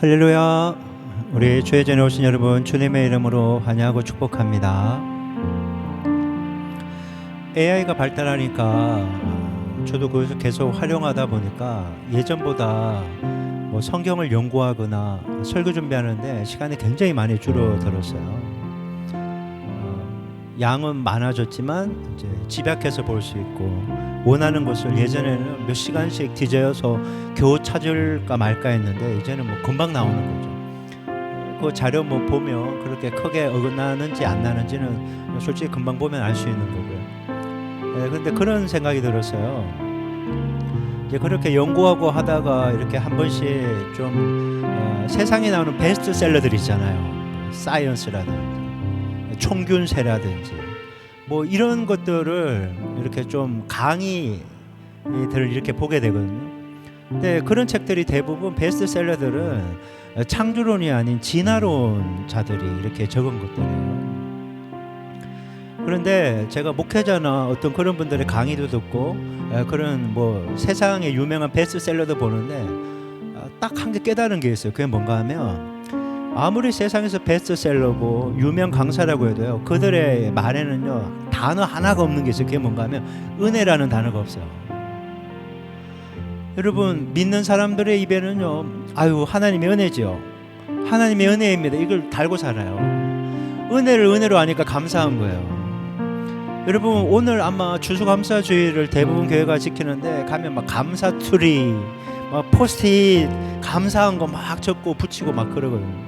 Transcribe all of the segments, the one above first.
할렐루야. 우리 주의 전에 오신 여러분 주님의 이름으로 환영하고 축복합니다. AI가 발달하니까 저도 그것을 계속 활용하다 보니까 예전보다 뭐 성경을 연구하거나 설교 준비하는데 시간이 굉장히 많이 줄어들었어요. 양은 많아졌지만 이제 집약해서 볼 수 있고 원하는 것을 예전에는 몇 시간씩 뒤져서 겨우 찾을까 말까 했는데 이제는 뭐 금방 나오는 거죠. 그 자료 뭐 보면 그렇게 크게 어긋나는지 안 나는지는 솔직히 금방 보면 알 수 있는 거고요. 그런데 그런 생각이 들었어요. 이제 그렇게 연구하고 하다가 이렇게 한 번씩 좀 세상에 나오는 베스트셀러들 있잖아요. 사이언스라든지 총균세라든지 뭐 이런 것들을 이렇게 좀 강의들을 이렇게 보게 되거든요. 근데 그런 책들이 대부분 베스트셀러들은 창조론이 아닌 진화론자들이 이렇게 적은 것들이에요. 그런데 제가 목회자나 어떤 그런 분들의 강의도 듣고 그런 뭐 세상에 유명한 베스트셀러도 보는데 딱 한 개 깨달은 게 있어요. 그게 뭔가 하면 아무리 세상에서 베스트셀러고 유명 강사라고 해도요, 그들의 말에는요 단어 하나가 없는 게 있어요. 그게 뭔가 하면 은혜라는 단어가 없어요. 여러분, 믿는 사람들의 입에는요, 아유 하나님의 은혜죠, 하나님의 은혜입니다, 이걸 달고 살아요. 은혜를 은혜로 하니까 감사한 거예요. 여러분, 오늘 아마 추수감사주의를 대부분 교회가 지키는데 가면 막 감사투리, 막 포스트잇 감사한 거 막 적고 붙이고 막 그러거든요.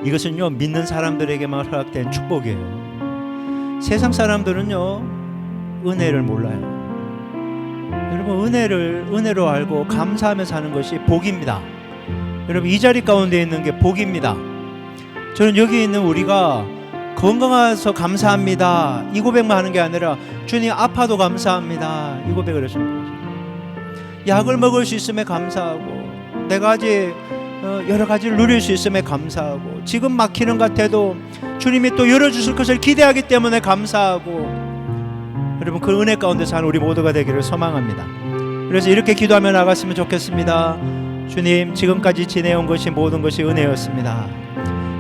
이것은요 믿는 사람들에게만 허락된 축복이에요. 세상 사람들은요 은혜를 몰라요. 여러분, 은혜를 은혜로 알고 감사하며 사는 것이 복입니다. 여러분, 이 자리 가운데 있는 게 복입니다. 저는 여기 있는 우리가 건강해서 감사합니다 이 고백만 하는 게 아니라 주님 아파도 감사합니다 이 고백을 하시는 거죠. 약을 먹을 수 있음에 감사하고 내가 아직 여러 가지를 누릴 수 있음에 감사하고 지금 막히는 것 같아도 주님이 또 열어주실 것을 기대하기 때문에 감사하고, 여러분 그 은혜 가운데 사는 우리 모두가 되기를 소망합니다. 그래서 이렇게 기도하며 나갔으면 좋겠습니다. 주님, 지금까지 지내온 것이 모든 것이 은혜였습니다.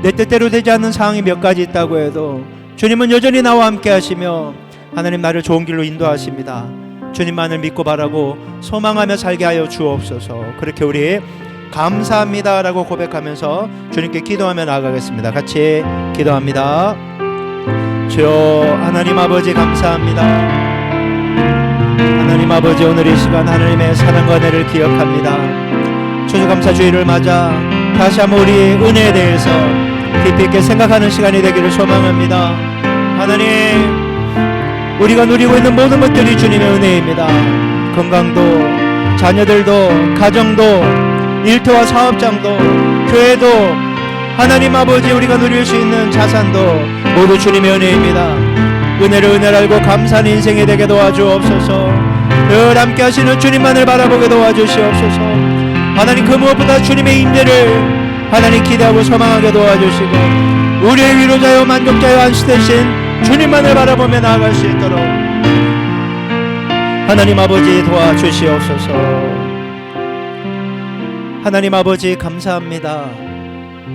내 뜻대로 되지 않는 상황이 몇 가지 있다고 해도 주님은 여전히 나와 함께 하시며 하나님 나를 좋은 길로 인도하십니다. 주님만을 믿고 바라고 소망하며 살게 하여 주옵소서. 그렇게 우리 감사합니다 라고 고백하면서 주님께 기도하며 나아가겠습니다. 같이 기도합니다. 주여, 하나님 아버지 감사합니다. 하나님 아버지, 오늘 이 시간 하나님의 사랑과 은혜를 기억합니다. 추수감사주의를 맞아 다시 한번 우리 은혜에 대해서 깊이 있게 생각하는 시간이 되기를 소망합니다. 하나님, 우리가 누리고 있는 모든 것들이 주님의 은혜입니다. 건강도, 자녀들도, 가정도, 일터와 사업장도, 교회도, 하나님 아버지 우리가 누릴 수 있는 자산도 모두 주님의 은혜입니다. 은혜를 은혜를 알고 감사하는 인생이 되게 도와주옵소서. 늘 함께 하시는 주님만을 바라보게 도와주시옵소서. 하나님, 그 무엇보다 주님의 임재를 하나님 기대하고 소망하게 도와주시고 우리의 위로자요 만족자요 안수 되신 주님만을 바라보며 나아갈 수 있도록 하나님 아버지 도와주시옵소서. 하나님 아버지 감사합니다.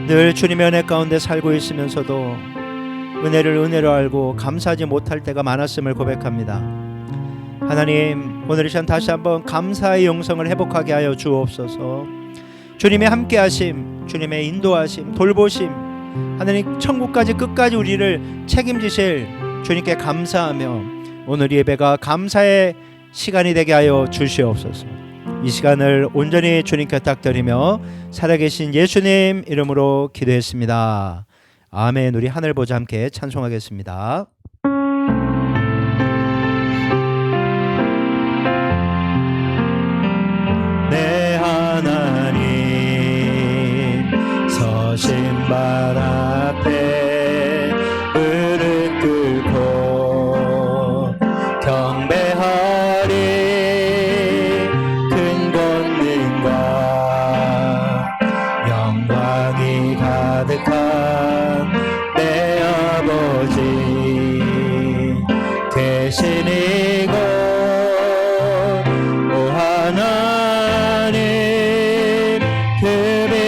늘 주님의 은혜 가운데 살고 있으면서도 은혜를 은혜로 알고 감사하지 못할 때가 많았음을 고백합니다. 하나님, 오늘 이 시간 다시 한번 감사의 영성을 회복하게 하여 주옵소서. 주님의 함께하심, 주님의 인도하심, 돌보심, 하나님 천국까지 끝까지 우리를 책임지실 주님께 감사하며 오늘 예배가 감사의 시간이 되게 하여 주시옵소서. 이 시간을 온전히 주님께 탁드리며 살아계신 예수님 이름으로 기도했습니다. 아멘. 우리 하늘 보자 함께 찬송하겠습니다. 내 하나님 서신 발 앞에 무릎 꿇고 경배하리. 큰 권능과 영광이 가득한 내 아버지 계신 이곳, 오 하나님 그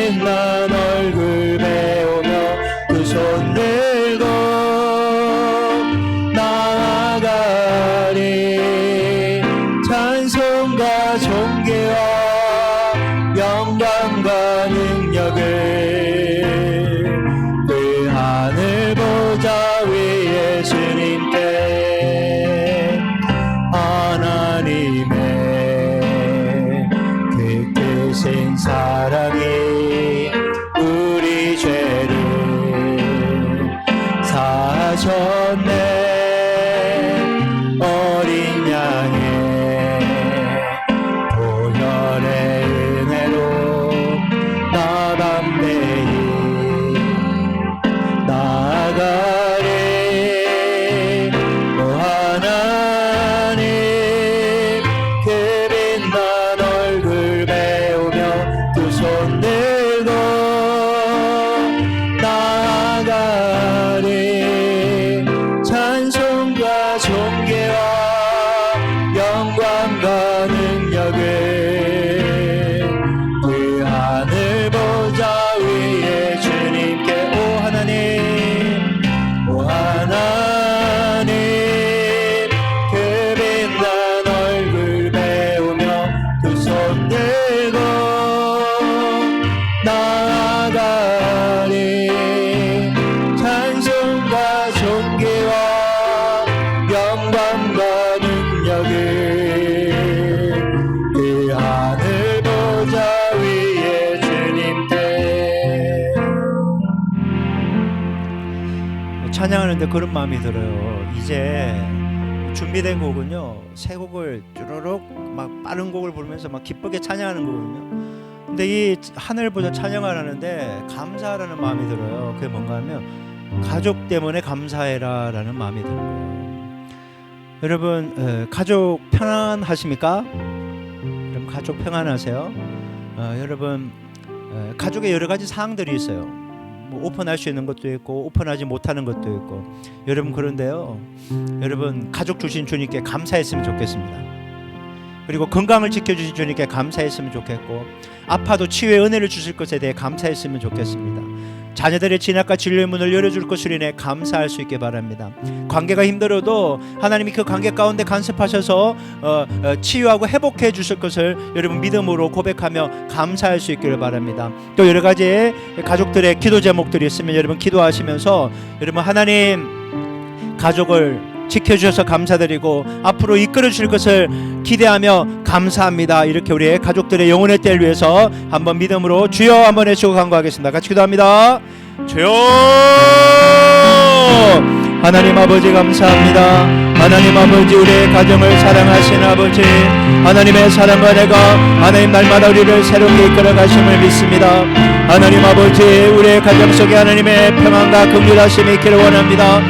빛난 얼굴 배우며 두 손 들고 나아가리. 찬송과 존귀와 영광과 능력을 그 하늘 보좌 위에 주님께 하나님의 그 크신 사랑이 우리 죄를 사하셨네. 어린 양의 보혈의 은혜로 나 담대히 나아가리. 오 하나님 그 빛난 얼굴 배우며 두 손 들고 나아가리. 찬송과 존귀와 영광과 능력을 그 하늘 보좌 위에 주님께. 오 하나님, 오 하나님 그 빛난 얼굴 배우며 두 손 들고 나아가리. 찬송과 존귀와 영광과 능력을 그 하늘 보좌 위에 주님께. 찬양하는데 그런 마음이 들어요. 이제 준비된 곡은요, 새 곡을 쭈르륵 막 빠른 곡을 부르면서 막 기쁘게 찬양하는 거거든요. 근데 이 하늘 보좌 찬양을 하는데 감사하라는 마음이 들어요. 그게 뭔가 하면 가족 때문에 감사해라 라는 마음이 드는 거예요. 여러분, 가족 평안하십니까? 여러분, 가족 평안하세요? 여러분, 가족에 여러 가지 사항들이 있어요. 뭐 오픈할 수 있는 것도 있고 오픈하지 못하는 것도 있고. 여러분, 그런데요, 여러분, 가족 주신 주님께 감사했으면 좋겠습니다. 그리고 건강을 지켜주신 주님께 감사했으면 좋겠고, 아파도 치유의 은혜를 주실 것에 대해 감사했으면 좋겠습니다. 자녀들의 진학과 진료의 문을 열어줄 것으로 인해 감사할 수 있게 바랍니다. 관계가 힘들어도 하나님이 그 관계 가운데 간섭하셔서 치유하고 회복해 주실 것을 여러분 믿음으로 고백하며 감사할 수 있기를 바랍니다. 또 여러 가지 가족들의 기도 제목들이 있으면 여러분 기도하시면서 여러분 하나님 가족을 지켜주셔서 감사드리고 앞으로 이끌어 주실 것을 기대하며 감사합니다. 이렇게 우리의 가족들의 영혼의 때를 위해서 한번 믿음으로 주여 한번 외치고 간구하겠습니다. 같이 기도합니다. 주여. 하나님 아버지 감사합니다. 하나님 아버지 우리의 가정을 사랑하시는 아버지, 하나님의 사랑과 은혜가 하나님 날마다 우리를 새롭게 이끌어 가심을 믿습니다. 하나님 아버지 우리의 가정 속에 하나님의 평안과 긍휼하심이 있기를 원합니다.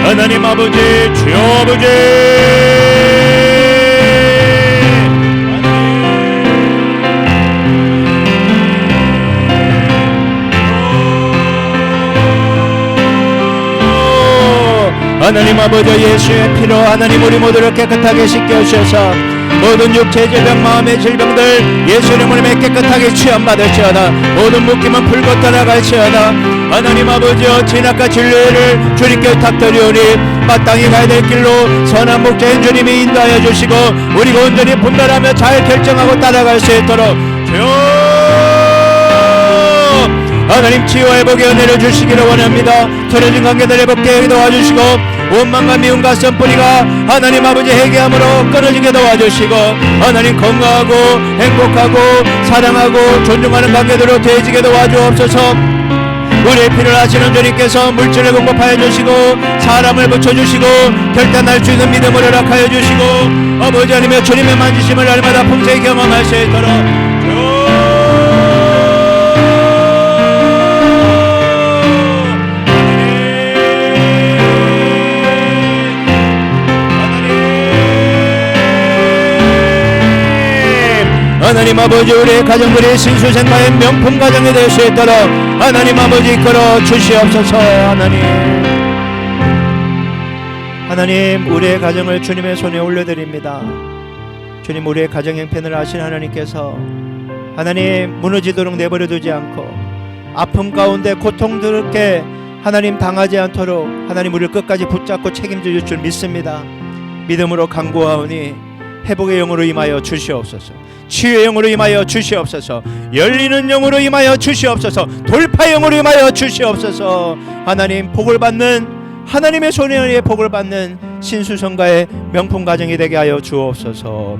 하나님 아버지, 주여 아버지, 하나님 아버지 예수의 피로 하나님 우리 모두를 깨끗하게 씻겨주셔서 모든 육체 질병 마음의 질병들 예수 이름으로 깨끗하게 취함받을지어다. 모든 묶임은 풀고 떠나갈지어다. 하나님 아버지여 진학과 진료를 주님께 탁드리오니 마땅히 가야 될 길로 선한 목자인 주님이 인도하여 주시고 우리가 온전히 분별하며 잘 결정하고 따라갈 수 있도록 주여 하나님 치유와 회복의 은혜를 주시기를 원합니다. 틀어진 관계들 회복되게 도와주시고 원망과 미움과 썸뿌리가 하나님 아버지 회개함으로 끊어지게 도와주시고 하나님 건강하고 행복하고 사랑하고 존중하는 관계들로 되어지게 도와주옵소서. 우리의 필요를 아시는 주님께서 물질을 공급하여 주시고 사람을 붙여주시고 결단할 수 있는 믿음을 허락하여 주시고 아버지 하나님의 주님의 만지심을 날마다 풍성히 경험할 수 있도록 하나님 아버지 우리의 가정들이 신수생활의 명품 가정이 될 수 있도록 하나님 아버지 이끌어 주시옵소서. 하나님 우리의 가정을 주님의 손에 올려드립니다. 주님, 우리의 가정 형편을 아신 하나님께서 하나님 무너지도록 내버려 두지 않고 아픔 가운데 고통스럽게 하나님 당하지 않도록 하나님 우리를 끝까지 붙잡고 책임져 줄 줄 믿습니다. 믿음으로 간구하오니 회복의 영으로 임하여 주시옵소서. 치유의 영으로 임하여 주시옵소서. 열리는 영으로 임하여 주시옵소서. 돌파의 영으로 임하여 주시옵소서. 하나님 복을 받는 하나님의 손에 복을 받는 신수성가의 명품 가정이 되게 하여 주옵소서.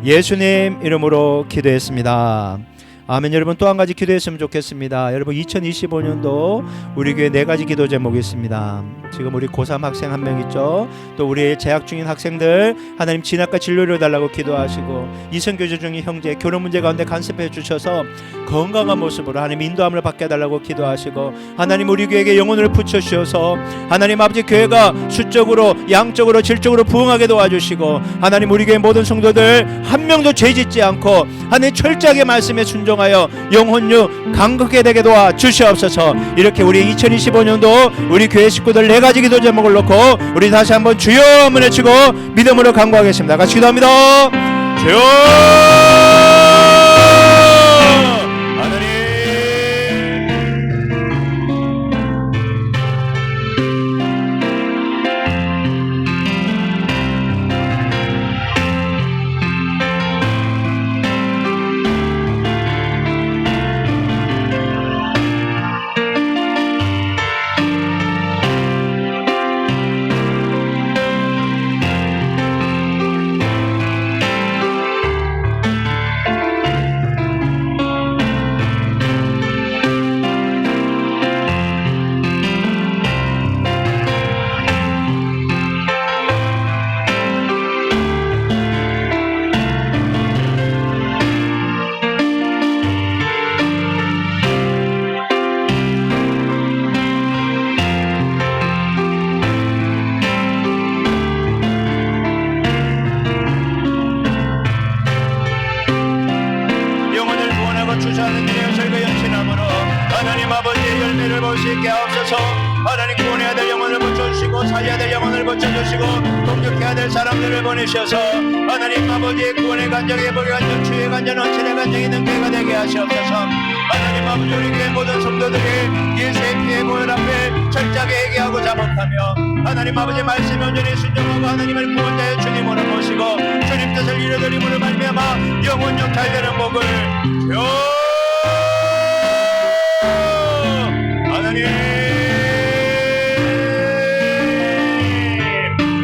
예수님 이름으로 기도했습니다. 아멘. 여러분 또 한 가지 기도했으면 좋겠습니다. 여러분 2025년도 우리 교회 4가지 기도 제목이 있습니다. 지금 우리 고3 학생 한 명 있죠. 또 우리 재학 중인 학생들 하나님 진학과 진로를 달라고 기도하시고 이성교제 중인 형제 결혼 문제 가운데 간섭해 주셔서 건강한 모습으로 하나님 인도함을 받게 해달라고 기도하시고 하나님 우리 교회에게 영혼을 붙여주셔서 하나님 아버지 교회가 수적으로 양적으로 질적으로 부흥하게 도와주시고 하나님 우리 교회 모든 성도들 한 명도 죄짓지 않고 하나님 철저하게 말씀에 순종하여 영혼유 강건하게 되게 도와주시옵소서. 이렇게 우리 2025년도 우리 교회 식구들 4가지 기도 제목을 놓고 우리 다시 한번 주여 한번 외치고 믿음으로 간구하겠습니다. 같이 기도합니다. 주여 하나님 주시는 일에 저희가 연신함으로 하나님 아버지의 열매를 볼 수 있게 하옵소서. 하나님 구원해야 될 영혼을 붙여주시고 살려야 될 영혼을 붙여주시고 동력해야 될 사람들을 보내셔서 하나님 아버지의 구원의 간정, 회복의 간정, 치유의 간정, 헌신의 간정이 있는 교회가 되게 하시옵소서. 하나님 아버지 우리 교회 모든 성도들이 예수의 피의 보혈 앞에 철저하게 회개하고 자복하며 하나님 아버지 말씀에 온전히 순종하고 하나님을 구원자의 주님으로 모시고 주님 뜻을 이루어드림으로 말미암아 영혼 영탈되는 복을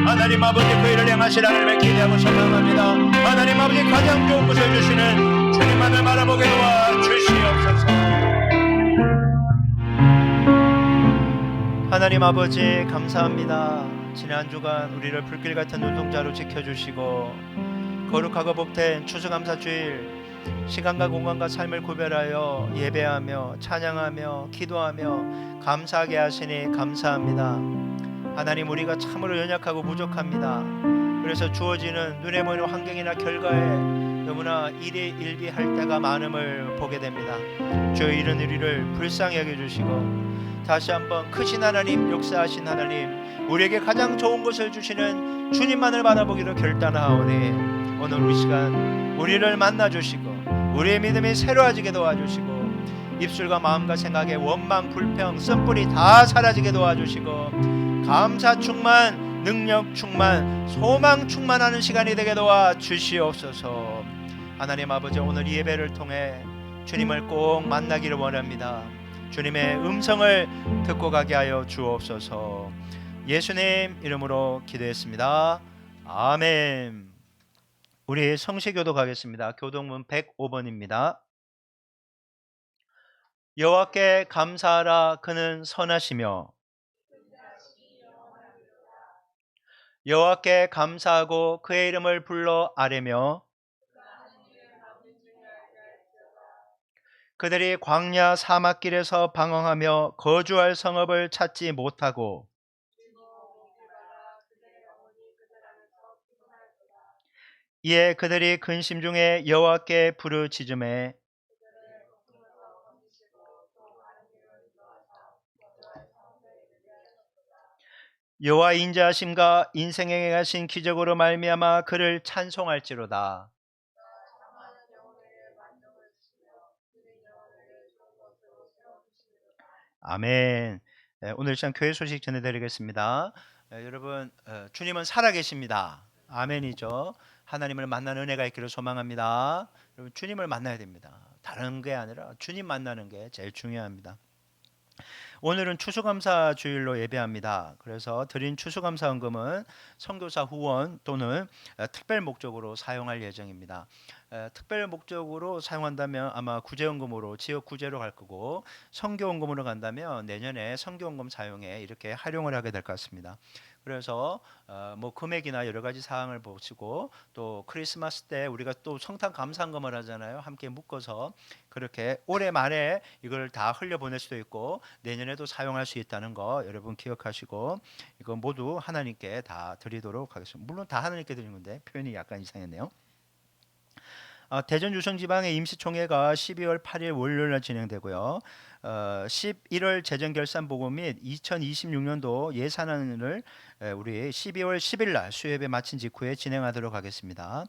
하나님 아버지 그 일을 행하실 하나님을 기대하고 소망합니다. 하나님 아버지 가장 좋은 것을 주시는 주님만을 바라보게 도와주시옵소서. 하나님 아버지 감사합니다. 지난 주간 우리를 불길 같은 눈동자로 지켜주시고 거룩하고 복된 추수감사주일 시간과 공간과 삶을 구별하여 예배하며 찬양하며 기도하며 감사하게 하시니 감사합니다. 하나님 우리가 참으로 연약하고 부족합니다. 그래서 주어지는 눈에 보이는 환경이나 결과에 너무나 일희일비할 때가 많음을 보게 됩니다. 주여 이런 우리를 불쌍히 여겨주시고 다시 한번 크신 하나님, 역사하신 하나님, 우리에게 가장 좋은 것을 주시는 주님만을 바라보기로 결단하오니 오늘 이 시간 우리를 만나주시고 우리의 믿음이 새로워지게 도와주시고 입술과 마음과 생각의 원망, 불평, 쓴뿌리 다 사라지게 도와주시고 감사 충만, 능력 충만, 소망 충만하는 시간이 되게 도와주시옵소서. 하나님 아버지 오늘 이 예배를 통해 주님을 꼭 만나기를 원합니다. 주님의 음성을 듣고 가게 하여 주옵소서. 예수님 이름으로 기도했습니다. 아멘. 우리 성시교도 가겠습니다. 교동문 105번입니다. 여호와께 감사하라. 그는 선하시며 여호와께 감사하고 그의 이름을 불러 아뢰며 그들이 광야 사막길에서 방황하며 거주할 성읍을 찾지 못하고 이에 그들이 근심 중에 여호와께 부르짖음에 여호와 인자하심과 인생에 행하신 기적으로 말미암아 그를 찬송할지로다. 아멘. 오늘 시간 교회 소식 전해드리겠습니다. 여러분, 주님은 살아계십니다. 아멘이죠. 하나님을 만나는 은혜가 있기를 소망합니다. 여러분, 주님을 만나야 됩니다. 다른 게 아니라 주님 만나는 게 제일 중요합니다. 오늘은 추수감사 주일로 예배합니다. 그래서 드린 추수감사헌금은 선교사 후원 또는 특별 목적으로 사용할 예정입니다. 특별 목적으로 사용한다면 아마 구제헌금으로 지역 구제로 갈 거고, 선교헌금으로 간다면 내년에 선교헌금 사용에 이렇게 활용을 하게 될 것 같습니다. 그래서 뭐 금액이나 여러 가지 사항을 보시고, 또 크리스마스 때 우리가 또 성탄 감사헌금을 하잖아요. 함께 묶어서 그렇게 올해 말에 이걸 다 흘려보낼 수도 있고 내년에도 사용할 수 있다는 거 여러분 기억하시고, 이거 모두 하나님께 다 드리도록 하겠습니다. 물론 다 하나님께 드리는 건데 표현이 약간 이상했네요. 대전 유성지방의 임시총회가 12월 8일 월요일날 진행되고요. 11월 재정결산보고 및 2026년도 예산안을 우리 12월 10일 날 수요예배 마친 직후에 진행하도록 하겠습니다.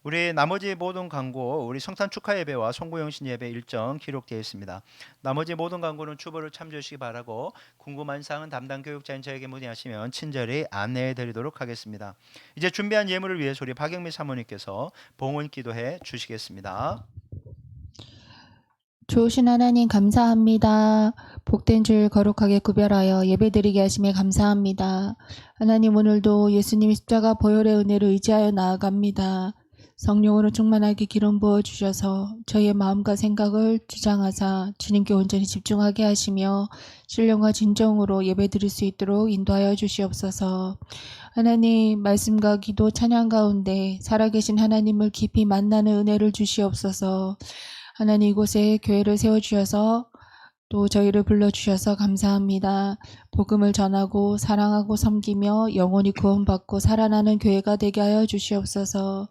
우리 나머지 모든 광고, 우리 성탄 축하 예배와 송구영신 예배 일정 기록되어 있습니다. 나머지 모든 광고는 주보를 참조해 주시기 바라고, 궁금한 사항은 담당 교육자인 저에게 문의하시면 친절히 안내해 드리도록 하겠습니다. 이제 준비한 예물을 위해서 우리 박영미 사모님께서 봉헌 기도해 주시겠습니다. 좋으신 하나님 감사합니다. 복된 주일 거룩하게 구별하여 예배드리게 하심에 감사합니다. 하나님, 오늘도 예수님의 십자가 보혈의 은혜를 의지하여 나아갑니다. 성령으로 충만하게 기름 부어주셔서 저희의 마음과 생각을 주장하사 주님께 온전히 집중하게 하시며 신령과 진정으로 예배드릴 수 있도록 인도하여 주시옵소서. 하나님, 말씀과 기도 찬양 가운데 살아계신 하나님을 깊이 만나는 은혜를 주시옵소서. 하나님, 이곳에 교회를 세워주셔서 또 저희를 불러주셔서 감사합니다. 복음을 전하고 사랑하고 섬기며 영원히 구원받고 살아나는 교회가 되게 하여 주시옵소서.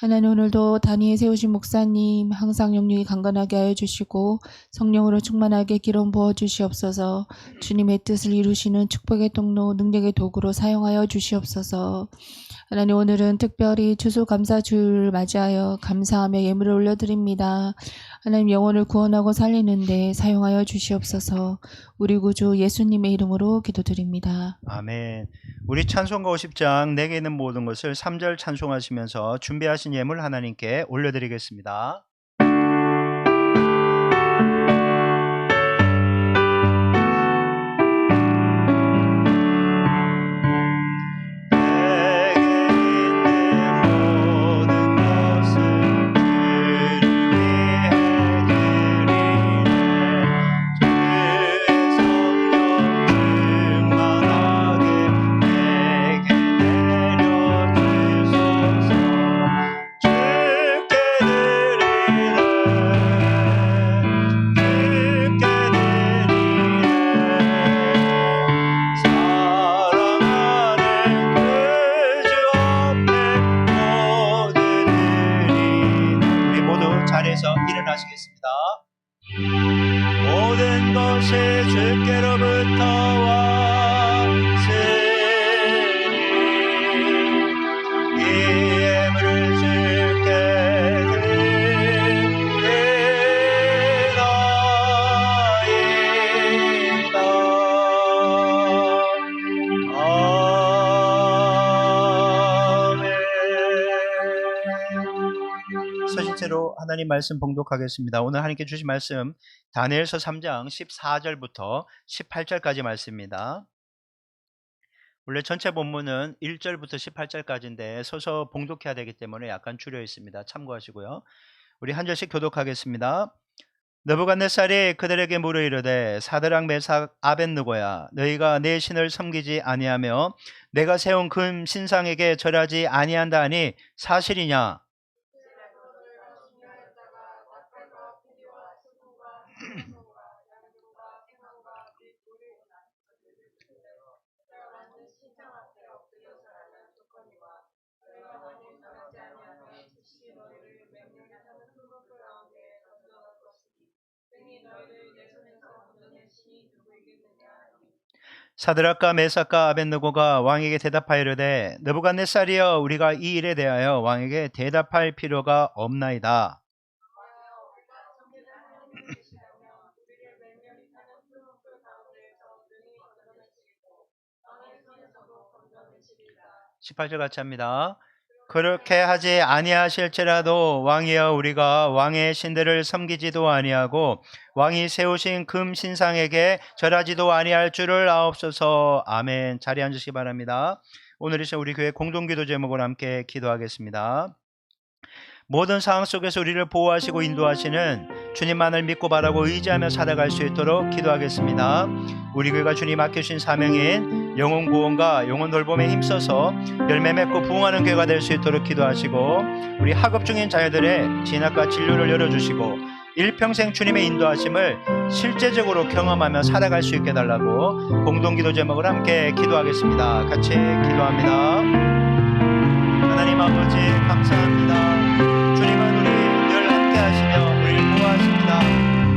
하나님, 오늘도 단위에 세우신 목사님 항상 영육이 강건하게 하여 주시고 성령으로 충만하게 기름 부어 주시옵소서. 주님의 뜻을 이루시는 축복의 통로, 능력의 도구로 사용하여 주시옵소서. 하나님, 오늘은 특별히 추수감사주를 맞이하여 감사하며 예물을 올려드립니다. 하나님, 영혼을 구원하고 살리는데 사용하여 주시옵소서. 우리 구주 예수님의 이름으로 기도드립니다. 아멘. 우리 찬송가 50장 내게 있는 모든 것을 3절 찬송하시면서 준비하신 예물 하나님께 올려드리겠습니다. 일어나시겠습니다. 모든 것이 주께로부터 왔으니 이 예물을 주께 드리나이다. 서신체로 하나님 말씀 봉독하겠습니다. 오늘 하나님께 주신 말씀 다니엘서 3장 14절부터 18절까지 말씀입니다. 원래 전체 본문은 1절부터 18절까지인데 서서 봉독해야 되기 때문에 약간 줄여 있습니다. 참고하시고요. 우리 한 절씩 교독하겠습니다. 느부갓네살이 그들에게 물어 이르되 사드락 메삭 아벳느고야, 너희가 내 신을 섬기지 아니하며 내가 세운 금 신상에게 절하지 아니한다 하니 사실이냐? 사드락과 메삭과 아벳느고가 왕에게 대답하이르되 느부갓네살이여, 우리가 이 일에 대하여 왕에게 대답할 필요가 없나이다. 18절 같이 합니다. 그렇게 하지 아니하실지라도 왕이여 우리가 왕의 신들을 섬기지도 아니하고 왕이 세우신 금 신상에게 절하지도 아니할 줄을 아옵소서. 아멘. 자리에 앉으시기 바랍니다. 오늘 이 시간 우리 교회 공동기도 제목으로 함께 기도하겠습니다. 모든 상황 속에서 우리를 보호하시고 인도하시는 주님만을 믿고 바라고 의지하며 살아갈 수 있도록 기도하겠습니다. 우리 교회가 주님 맡겨주신 사명인 영혼 구원과 영혼 돌봄에 힘써서 열매 맺고 부흥하는 교회가 될 수 있도록 기도하시고, 우리 학업 중인 자녀들의 진학과 진로를 열어주시고 일평생 주님의 인도하심을 실제적으로 경험하며 살아갈 수 있게 해달라고 공동기도 제목을 함께 기도하겠습니다. 같이 기도합니다. 하나님 아버지 감사합니다. 주님은 우리 늘 함께 하시며 우리를 보호하십니다.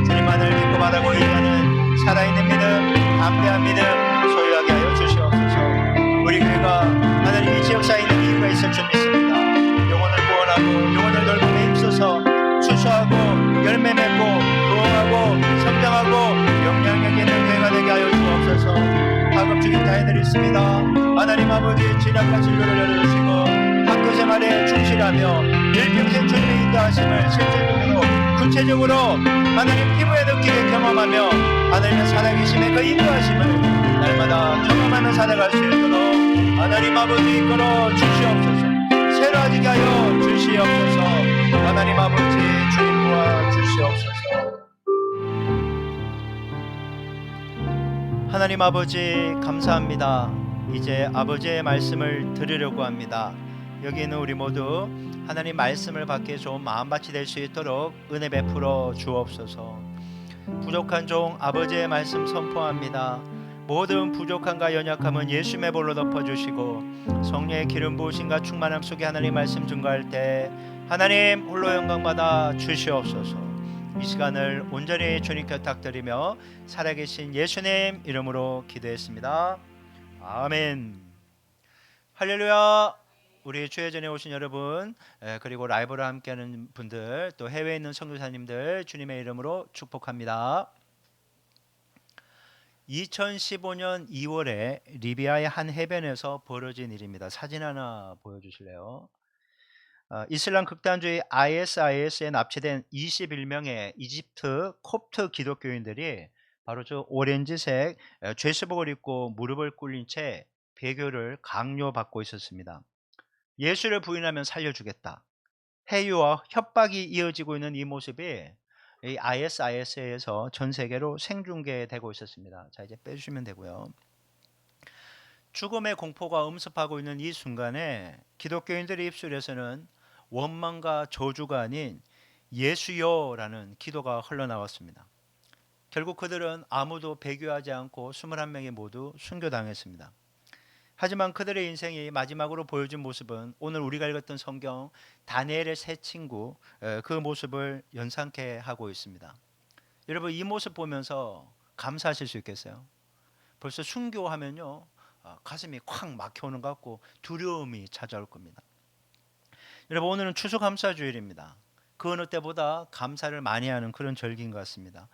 주님만을 믿고 바라고 의지하는 살아있는 믿음, 담대한 믿음 소유하게 하여 주시옵소서. 우리 교회가 하나님 이 지역사에 있는 이유가 있을 줄 믿습니다. 영혼을 구원하고 영혼을 돌봄에 힘써서 추수하고 열매 맺고 부흥하고 성장하고 영향력 있는 교회가 되게 하여 주옵소서. 학업 중인 자녀들이 있습니다. 하나님 아버지 진학과 진로를 열어주시고 학교 생활에 충실하며 일평생 주님의 인도하심을 실질적으로 구체적으로 하나님 피부에 느끼게 경험하며 하나님의 살아계심의 그 인도하심을 날마다 경험하며 살아갈 수 있도록 하나님 아버지 이끌어 주시옵소서. 새로워지게 하여 주시옵소서. 하나님 아버지 주님 도와 주시옵소서. 하나님 아버지 감사합니다. 이제 아버지의 말씀을 들으려고 합니다. 여기 있는 우리 모두 하나님 말씀을 받기에 좋은 마음밭이 될 수 있도록 은혜 베풀어 주옵소서. 부족한 종 아버지의 말씀 선포합니다. 모든 부족함과 연약함은 예수님의 볼로 덮어주시고 성령의 기름 부으심과 충만함 속에 하나님 말씀 증거할 때 하나님 홀로 영광받아 주시옵소서. 이 시간을 온전히 주님께 부탁드리며 살아계신 예수님 이름으로 기도했습니다. 아멘. 할렐루야. 우리 주의 전에 오신 여러분, 그리고 라이브로 함께하는 분들, 또 해외에 있는 선교사님들 주님의 이름으로 축복합니다. 2015년 2월에 리비아의 한 해변에서 벌어진 일입니다. 사진 하나 보여주실래요? 이슬람 극단주의 ISIS에 납치된 21명의 이집트 콥트 기독교인들이 바로 저 오렌지색 죄수복을 입고 무릎을 꿇린 채 배교를 강요받고 있었습니다. 예수를 부인하면 살려주겠다. 해유와 협박이 이어지고 있는 이 모습이 이 ISIS에서 전 세계로 생중계되고 있었습니다. 자, 이제 빼주시면 되고요. 죽음의 공포가 엄습하고 있는 이 순간에 기독교인들의 입술에서는 원망과 저주가 아닌 예수여라는 기도가 흘러나왔습니다. 결국 그들은 아무도 배교하지 않고 21명이 모두 순교당했습니다. 하지만 그들의 인생이 마지막으로 보여준 모습은 오늘 우리가 읽었던 성경 다니엘의 세 친구 그 모습을 연상케 하고 있습니다. 여러분 이 모습 보면서 감사하실 수 있겠어요? 벌써 순교하면요 가슴이 콱 막혀오는 것 같고 두려움이 찾아올 겁니다. 여러분 오늘은 추수감사주일입니다. 그 어느 때보다 감사를 많이 하는 그런 절기인 것 같습니다.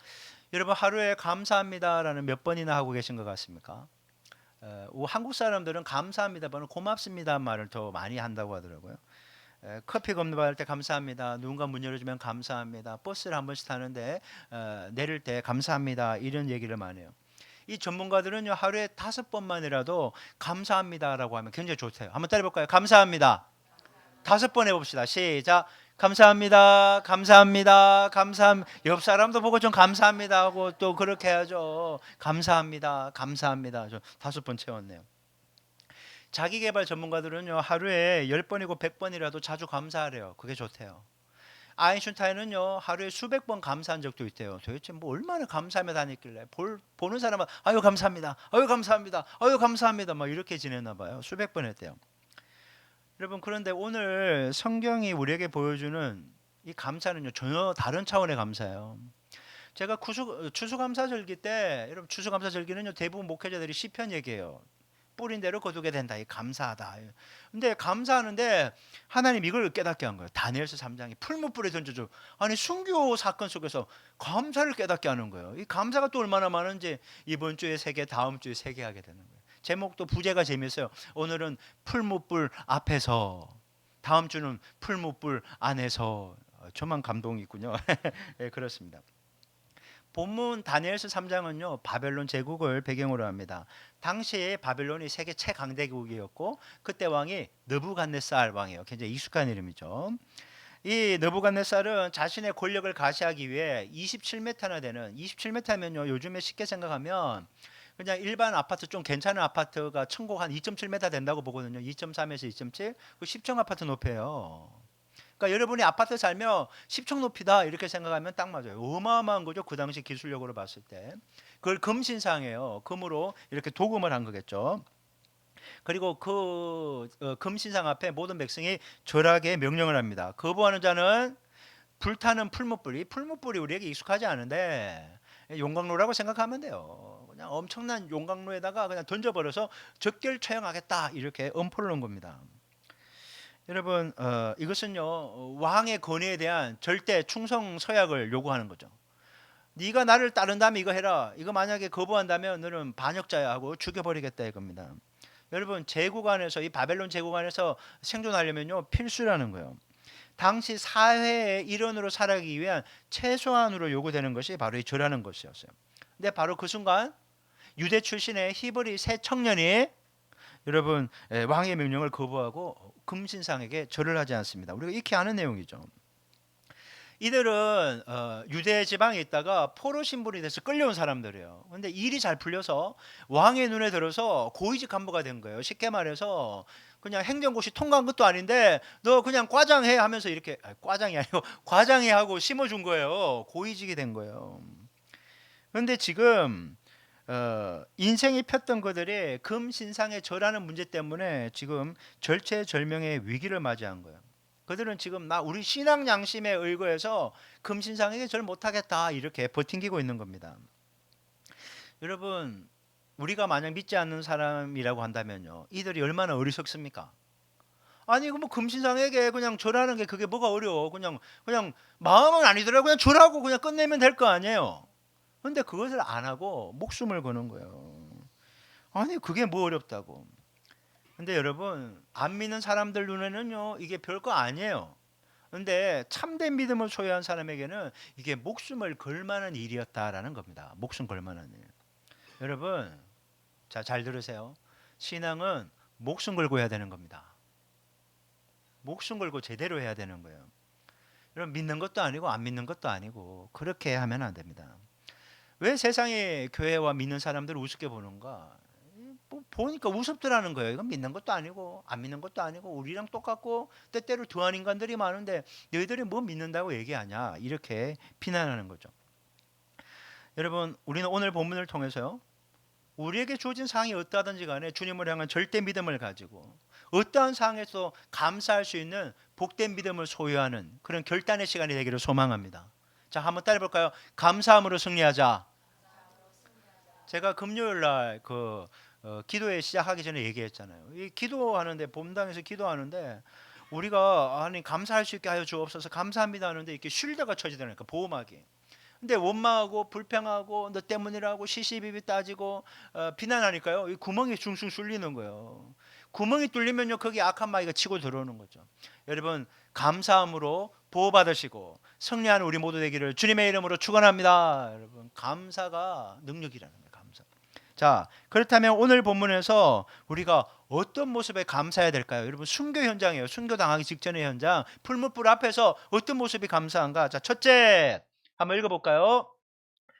여러분 하루에 감사합니다라는 몇 번이나 하고 계신 것 같습니까? 한국 사람들은 감사합니다보다는 고맙습니다 말을 더 많이 한다고 하더라고요. 커피 건너갈 때 감사합니다. 누군가 문 열어주면 감사합니다. 버스를 한 번씩 타는데 내릴 때 감사합니다. 이런 얘기를 많이 해요. 이 전문가들은요 하루에 5번만이라도 감사합니다라고 하면 굉장히 좋대요. 한번 따라해볼까요? 감사합니다. 5번 해봅시다. 시작. 감사합니다. 감사합니다. 감사합니다. 옆 사람도 보고 좀 감사합니다 하고 또 그렇게 해야죠. 감사합니다. 감사합니다. 저 5번 채웠네요. 자기개발 전문가들은요 하루에 10번이고 100번이라도 자주 감사하래요. 그게 좋대요. 아인슈타인은요 하루에 수백 번 감사한 적도 있대요. 도대체 뭐 얼마나 감사하며 다녔길래 보는 사람은 아유 감사합니다. 아유 감사합니다. 아유 감사합니다. 막 이렇게 지냈나 봐요. 수백 번 했대요. 여러분 그런데 오늘 성경이 우리에게 보여주는 이 감사는요 전혀 다른 차원의 감사예요. 제가 추수감사절기 때 여러분 추수감사절기는요 대부분 목회자들이 시편 얘기해요. 뿌린 대로 거두게 된다. 이 감사하다. 근데 감사하는데 하나님 이걸 깨닫게 한 거예요. 다니엘서 3장에 풀무불에 던져줘. 아니 순교 사건 속에서 감사를 깨닫게 하는 거예요. 이 감사가 또 얼마나 많은지 이번 주에 3개, 다음 주에 3개 하게 되는 거예요. 제목도 부제가 재밌어요. 오늘은 풀무불 앞에서, 다음 주는 풀무불 안에서. 저만 감동이 있군요. 네, 그렇습니다. 본문 다니엘서 3장은요 바벨론 제국을 배경으로 합니다. 당시에 바벨론이 세계 최강대국이었고 그때 왕이 느부갓네살 왕이에요. 굉장히 익숙한 이름이죠. 이 느부갓네살은 자신의 권력을 가시하기 위해 27m나 되는, 27m면요 요즘에 쉽게 생각하면 그냥 일반 아파트, 좀 괜찮은 아파트가 층고 한 2.7m 된다고 보거든요. 2.3에서 2.7, 그 10층 아파트 높이에요. 그러니까 여러분이 아파트 살면 10층 높이다 이렇게 생각하면 딱 맞아요. 어마어마한 거죠. 그 당시 기술력으로 봤을 때. 그걸 금신상이에요. 금으로 이렇게 도금을 한 거겠죠. 그리고 그 금신상 앞에 모든 백성이 절하게 명령을 합니다. 거부하는 자는 불타는 풀무불. 이 풀무불이 우리에게 익숙하지 않은데 용광로라고 생각하면 돼요. 그냥 엄청난 용광로에다가 그냥 던져버려서 적결 처형하겠다 이렇게 엄포를 놓은 겁니다. 여러분 이것은요 왕의 권위에 대한 절대 충성 서약을 요구하는 거죠. 네가 나를 따른다면 이거 해라. 이거 만약에 거부한다면 너는 반역자야 하고 죽여버리겠다 이겁니다. 여러분 제국 안에서, 이 바벨론 제국 안에서 생존하려면요 필수라는 거예요. 당시 사회의 일원으로 살아가기 위한 최소한으로 요구되는 것이 바로 이 절하는 것이었어요. 근데 바로 그 순간 유대 출신의 히브리 새 청년이 여러분 왕의 명령을 거부하고 금신상에게 절을 하지 않습니다. 우리가 익히 아는 내용이죠. 이들은 유대 지방에 있다가 포로 신분이 돼서 끌려온 사람들이에요. 근데 일이 잘 풀려서 왕의 눈에 들어서 고위직 간부가 된 거예요. 쉽게 말해서 그냥 행정고시 통과한 것도 아닌데 너 그냥 과장해 하면서 이렇게, 과장이 아니고 과장해 하고 심어준 거예요. 고위직이 된 거예요. 그런데 지금 인생이 폈던 그들이 금신상에 절하는 문제 때문에 지금 절체절명의 위기를 맞이한 거예요. 그들은 지금 우리 신앙 양심에 의거해서 금신상에게 절 못하겠다 이렇게 버팅기고 있는 겁니다. 여러분 우리가 만약 믿지 않는 사람이라고 한다면요 이들이 얼마나 어리석습니까? 아니 뭐 금신상에게 그냥 절하는 게 그게 뭐가 어려워. 그냥 마음은 아니더라도 그냥 절하고 그냥 끝내면 될 거 아니에요. 근데 그것을 안 하고 목숨을 거는 거예요. 아니 그게 뭐 어렵다고. 근데 여러분 안 믿는 사람들 눈에는요 이게 별거 아니에요. 근데 참된 믿음을 소유한 사람에게는 이게 목숨을 걸 만한 일이었다라는 겁니다. 목숨 걸 만한 일. 여러분 자, 잘 들으세요. 신앙은 목숨 걸고 해야 되는 겁니다. 목숨 걸고 제대로 해야 되는 거예요. 여러분 믿는 것도 아니고 안 믿는 것도 아니고 그렇게 하면 안 됩니다. 왜 세상의 교회와 믿는 사람들을 우습게 보는가? 보니까 우습더라는 거예요. 이건 믿는 것도 아니고 안 믿는 것도 아니고 우리랑 똑같고 때때로 더한 인간들이 많은데 너희들이 뭐 믿는다고 얘기하냐 이렇게 비난하는 거죠. 여러분 우리는 오늘 본문을 통해서요 우리에게 주어진 상황이 어떠하든지 간에 주님을 향한 절대 믿음을 가지고 어떠한 상황에서 감사할 수 있는 복된 믿음을 소유하는 그런 결단의 시간이 되기를 소망합니다. 자, 한번 따라해볼까요? 감사함으로 승리하자. 제가 금요일 날 기도회 시작하기 전에 얘기했잖아요. 이 기도하는데 본당에서 기도하는데 우리가 감사할 수 있게 하여 주옵소서 감사합니다 하는데 이렇게 쉴드가 쳐지더라니까 보호막이. 근데 원망하고 불평하고 너 때문이라고 시시비비 따지고 비난하니까요 이 구멍이 숭숭 쏠리는 거예요. 구멍이 뚫리면요 거기 악한 마귀가 치고 들어오는 거죠. 여러분 감사함으로 보호받으시고 승리하는 우리 모두 되기를 주님의 이름으로 축원합니다. 여러분 감사가 능력이라는 거예요. 감사. 자 그렇다면 오늘 본문에서 우리가 어떤 모습에 감사해야 될까요? 여러분 순교 현장이에요. 순교 당하기 직전의 현장. 풀무불 앞에서 어떤 모습이 감사한가? 자 첫째 한번 읽어볼까요?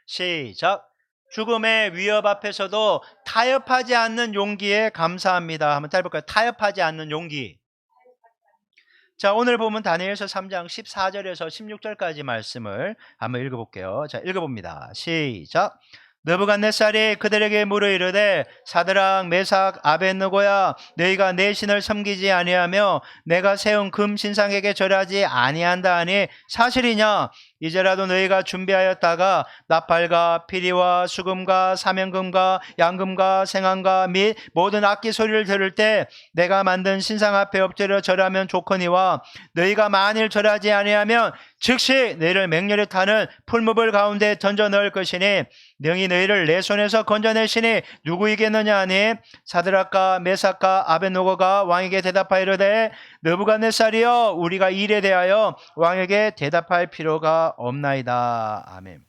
시작. 죽음의 위협 앞에서도 타협하지 않는 용기에 감사합니다. 한번 따라해볼까요? 타협하지 않는 용기. 자 오늘 보면 다니엘서 3장 14절에서 16절까지 말씀을 한번 읽어볼게요. 자 읽어봅니다. 시작. 느부갓네살이 그들에게 물어 이르되 사드락 메삭 아벳느고야 너희가 내 신을 섬기지 아니하며 내가 세운 금 신상에게 절하지 아니한다 하니 사실이냐? 이제라도 너희가 준비하였다가 나팔과 피리와 수금과 사명금과 양금과 생황과 및 모든 악기 소리를 들을 때 내가 만든 신상 앞에 엎드려 절하면 좋거니와 너희가 만일 절하지 아니하면 즉시 너희를 맹렬히 타는 풀무불 가운데 던져 넣을 것이니 능히 너희를 내 손에서 건져내시니 누구 이겠느냐 하니 사드락과 메삭과 아벳노고가 왕에게 대답하여 이르되 느부갓네살이여 우리가 이 일에 대하여 왕에게 대답할 필요가 없나이다. 아멘.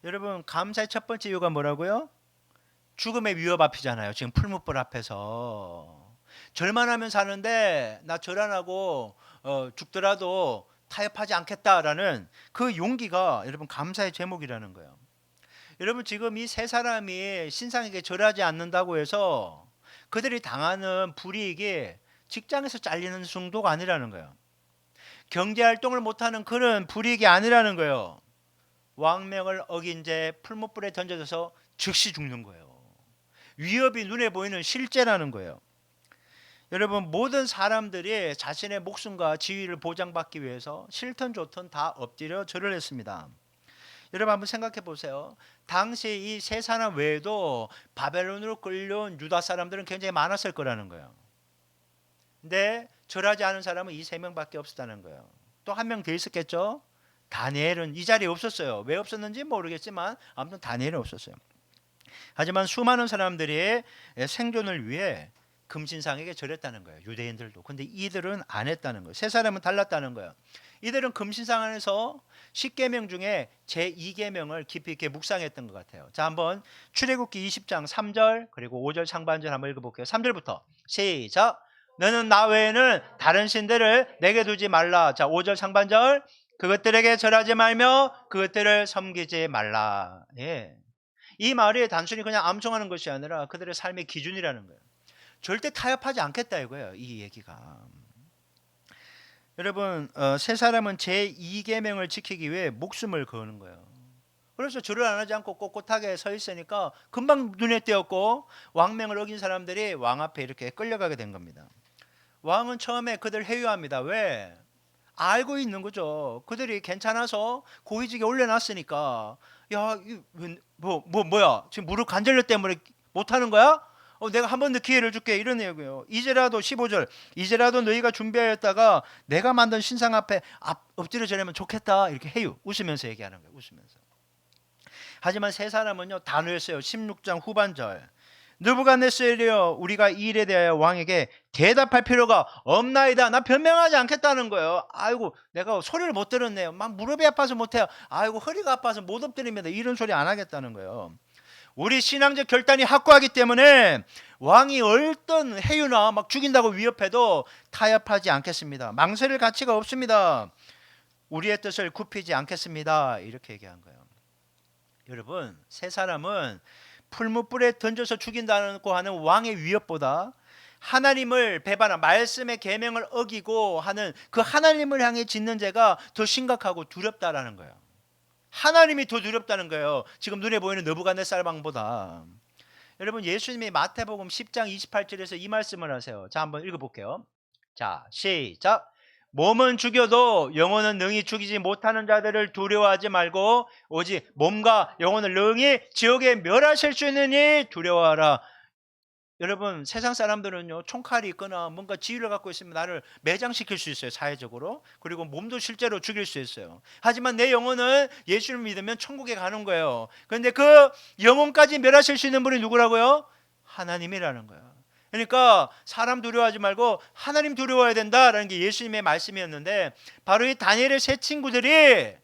여러분, 감사의 첫 번째 이유가 뭐라고요? 죽음의 위협 앞이잖아요. 지금 풀무불 앞에서 절만 하면 사는데 나 절 안 하고 죽더라도 타협하지 않겠다라는 그 용기가 여러분 감사의 제목이라는 거예요. 여러분, 지금 이 세 사람이 신상에게 절하지 않는다고 해서 그들이 당하는 불이익이 직장에서 잘리는 정도가 아니라는 거예요. 경제활동을 못하는 그런 불이익이 아니라는 거예요. 왕명을 어긴 죄 풀무불에 던져져서 즉시 죽는 거예요. 위협이 눈에 보이는 실제라는 거예요. 여러분, 모든 사람들이 자신의 목숨과 지위를 보장받기 위해서 싫든 좋든 다 엎드려 절을 했습니다. 여러분, 한번 생각해 보세요. 당시 이 세 사람 외에도 바벨론으로 끌려온 유다 사람들은 굉장히 많았을 거라는 거예요. 근데 절하지 않은 사람은 이 세 명밖에 없었다는 거예요. 또 한 명 더 있었겠죠? 다니엘은 이 자리에 없었어요. 왜 없었는지 모르겠지만 아무튼 다니엘은 없었어요. 하지만 수많은 사람들이 생존을 위해 금신상에게 절했다는 거예요. 유대인들도. 근데 이들은 안 했다는 거예요. 세 사람은 달랐다는 거예요. 이들은 금신상 안에서 10계명 중에 제2계명을 깊이 있게 묵상했던 것 같아요. 자, 한번 출애굽기 20장 3절 그리고 5절 상반절 한번 읽어볼게요. 3절부터 시작. 너는 나 외에는 다른 신들을 내게 두지 말라. 자, 5절 상반절. 그것들에게 절하지 말며 그것들을 섬기지 말라. 예. 이 말이 단순히 그냥 암송하는 것이 아니라 그들의 삶의 기준이라는 거예요. 절대 타협하지 않겠다 이거예요. 이 얘기가. 여러분, 세 사람은 제2계명을 지키기 위해 목숨을 거는 거예요. 그래서 절을 안 하지 않고 꼿꼿하게 서 있으니까 금방 눈에 띄었고 왕명을 어긴 사람들이 왕 앞에 이렇게 끌려가게 된 겁니다. 왕은 처음에 그들 회유합니다. 왜? 알고 있는 거죠. 그들이 괜찮아서 고위직에 올려놨으니까 야, 뭐야? 지금 무릎 관절염 때문에 못하는 거야? 내가 한 번 더 기회를 줄게 이런 얘기예요. 이제라도 15절 이제라도 너희가 준비하였다가 내가 만든 신상 앞에 엎드려 절하면 좋겠다 이렇게 해요. 웃으면서 얘기하는 거예요. 웃으면서. 하지만 세 사람은요 단호했어요. 16장 후반절 느부갓네살이여 우리가 이 일에 대하여 왕에게 대답할 필요가 없나이다. 나 변명하지 않겠다는 거예요. 아이고 내가 소리를 못 들었네요. 막 무릎이 아파서 못해요. 아이고 허리가 아파서 못 엎드립니다. 이런 소리 안 하겠다는 거예요. 우리 신앙적 결단이 확고하기 때문에 왕이 어떤 해유나 막 죽인다고 위협해도 타협하지 않겠습니다. 망설일 가치가 없습니다. 우리의 뜻을 굽히지 않겠습니다. 이렇게 얘기한 거예요. 여러분, 세 사람은 풀무불에 던져서 죽인다고 하는 왕의 위협보다 하나님을 배반한 말씀의 계명을 어기고 하는 그 하나님을 향해 짓는 죄가 더 심각하고 두렵다라는 거예요. 하나님이 더 두렵다는 거예요. 지금 눈에 보이는 느부갓네살 왕보다. 여러분, 예수님이 마태복음 10장 28절에서 이 말씀을 하세요. 자, 한번 읽어볼게요. 자, 시작. 몸은 죽여도 영혼은 능히 죽이지 못하는 자들을 두려워하지 말고 오직 몸과 영혼을 능히 지옥에 멸하실 수 있느니 두려워하라. 여러분, 세상 사람들은요 총칼이 있거나 뭔가 지위를 갖고 있으면 나를 매장시킬 수 있어요. 사회적으로. 그리고 몸도 실제로 죽일 수 있어요. 하지만 내 영혼은 예수를 믿으면 천국에 가는 거예요. 그런데 그 영혼까지 멸하실 수 있는 분이 누구라고요? 하나님이라는 거예요. 그러니까 사람 두려워하지 말고 하나님 두려워해야 된다라는 게 예수님의 말씀이었는데 바로 이 다니엘의 세 친구들이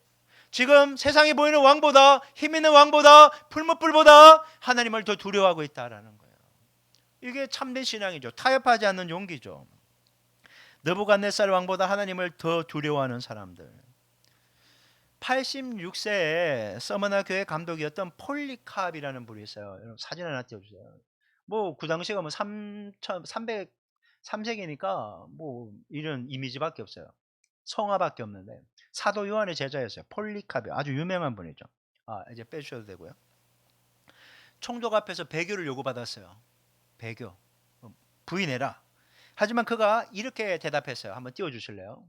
지금 세상에 보이는 왕보다 힘 있는 왕보다 풀무불보다 하나님을 더 두려워하고 있다라는 거예요. 이게 참된 신앙이죠. 타협하지 않는 용기죠. 느부갓네살 왕보다 하나님을 더 두려워하는 사람들. 86세에 서머나 교회 감독이었던 폴리캅이라는 분이 있어요. 여러분 사진 하나 띄워주세요. 뭐 그 당시가 뭐 3세기니까 뭐 이런 이미지밖에 없어요. 성화밖에 없는데 사도 요한의 제자였어요. 폴리캅이 아주 유명한 분이죠. 이제 빼주셔도 되고요. 총독 앞에서 배교를 요구받았어요. 배교 부인해라. 하지만 그가 이렇게 대답했어요. 한번 띄워주실래요?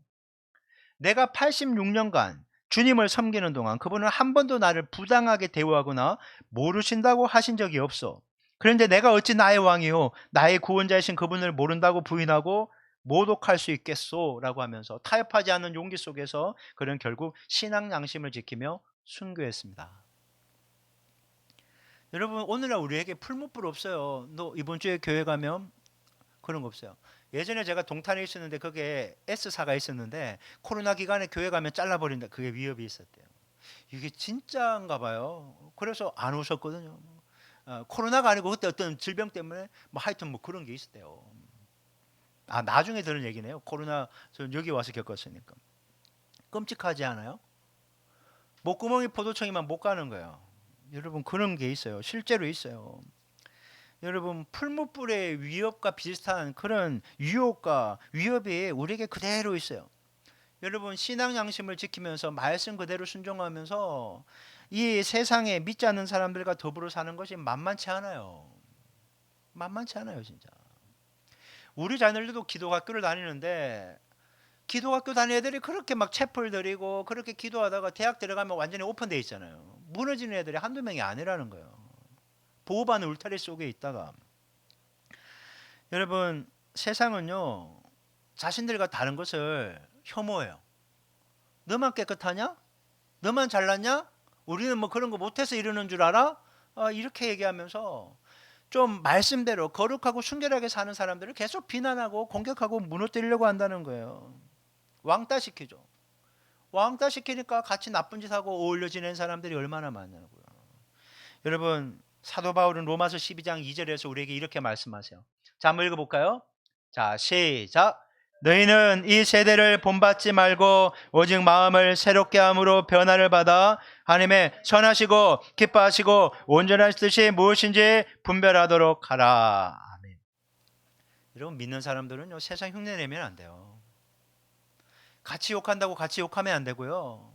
내가 86년간 주님을 섬기는 동안 그분은 한 번도 나를 부당하게 대우하거나 모르신다고 하신 적이 없어. 그런데 내가 어찌 나의 왕이요 나의 구원자이신 그분을 모른다고 부인하고 모독할 수 있겠소? 라고 하면서 타협하지 않는 용기 속에서 그는 결국 신앙 양심을 지키며 순교했습니다. 여러분, 오늘날 우리에게 풀무불 없어요. 너 이번 주에 교회 가면 그런 거 없어요. 예전에 제가 동탄에 있었는데 그게 S사가 있었는데 코로나 기간에 교회 가면 잘라버린다. 그게 위협이 있었대요. 이게 진짜인가 봐요. 그래서 안 오셨거든요. 코로나가 아니고 그때 어떤 질병 때문에 뭐 하여튼 뭐 그런 게 있었대요. 나중에 들은 얘기네요. 코로나 저는 여기 와서 겪었으니까. 끔찍하지 않아요? 목구멍이 포도청이면 못 가는 거예요. 여러분, 그런 게 있어요. 실제로 있어요. 여러분, 풀무불의 위협과 비슷한 그런 유혹과 위협이 우리에게 그대로 있어요. 여러분, 신앙 양심을 지키면서 말씀 그대로 순종하면서 이 세상에 믿지 않는 사람들과 더불어 사는 것이 만만치 않아요. 만만치 않아요, 진짜. 우리 자녀들도 기도학교를 다니는데 기도학교 다니는 애들이 그렇게 막 채플 들이고 그렇게 기도하다가 대학 들어가면 완전히 오픈돼 있잖아요. 무너지는 애들이 한두 명이 아니라는 거예요. 보호받는 울타리 속에 있다가. 여러분, 세상은요 자신들과 다른 것을 혐오해요. 너만 깨끗하냐? 너만 잘났냐? 우리는 뭐 그런 거 못해서 이러는 줄 알아? 이렇게 얘기하면서 좀 말씀대로 거룩하고 순결하게 사는 사람들을 계속 비난하고 공격하고 무너뜨리려고 한다는 거예요. 왕따 시키죠. 왕따 시키니까 같이 나쁜 짓 하고 어울려 지낸 사람들이 얼마나 많냐고요. 여러분, 사도 바울은 로마서 12장 2절에서 우리에게 이렇게 말씀하세요. 자, 한번 읽어볼까요? 자, 시작. 너희는 이 세대를 본받지 말고 오직 마음을 새롭게 함으로 변화를 받아 하나님의 선하시고 기뻐하시고 온전한 뜻이 무엇인지 분별하도록 하라. 아멘. 여러분, 믿는 사람들은요 세상 흉내 내면 안 돼요. 같이 욕한다고 같이 욕하면 안 되고요.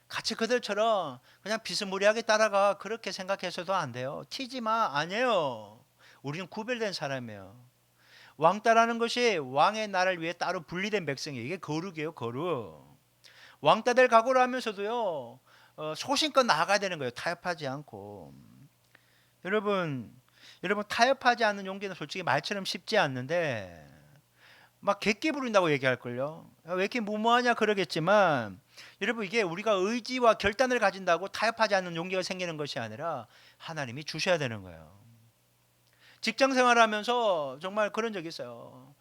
같이 그들처럼 그냥 비스무리하게 따라가 그렇게 생각해서도 안 돼요. 튀지 마. 아니에요. 우리는 구별된 사람이에요. 왕따라는 것이 왕의 나라를 위해 따로 분리된 백성이에요. 이게 거룩이에요, 거룩. 왕따 될 각오를 하면서도요, 소신껏 나아가야 되는 거예요. 타협하지 않고. 여러분, 타협하지 않는 용기는 솔직히 말처럼 쉽지 않는데, 막 객기 부린다고 얘기할걸요. 왜 이렇게 무모하냐 그러겠지만, 여러분, 이게 우리가 의지와 결단을 가진다고 타협하지 않는 용기가 생기는 것이 아니라 하나님이 주셔야 되는 거예요. 직장 생활하면서 정말 그런 적이 있어요.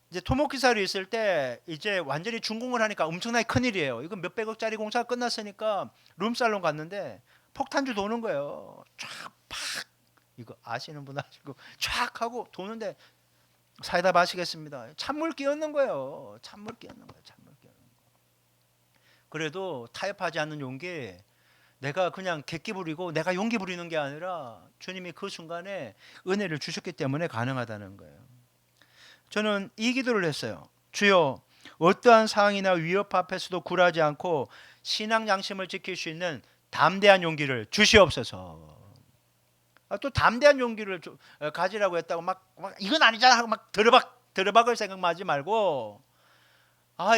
이제 토목기사로 있을 때 이제 완전히 준공을 하니까 엄청나게 큰일이에요. 이거 몇백억짜리 공사가 끝났으니까 룸살롱 갔는데 폭탄주 도는 거예요. 쫙 팍. 이거 아시는 분 아시고 쫙 하고 도는데 사이다 마시겠습니다. 찬물 끼얹는 거예요. 찬물 끼얹는 거예요. 찬물 끼얹는 거. 그래도 타협하지 않는 용기, 내가 그냥 객기 부리고 내가 용기 부리는 게 아니라 주님이 그 순간에 은혜를 주셨기 때문에 가능하다는 거예요. 저는 이 기도를 했어요. 주여, 어떠한 상황이나 위협 앞에서도 굴하지 않고 신앙 양심을 지킬 수 있는 담대한 용기를 주시옵소서. 또 담대한 용기를 가지라고 했다고 막 이건 아니잖아 하고 막 들어박을 생각하지 말고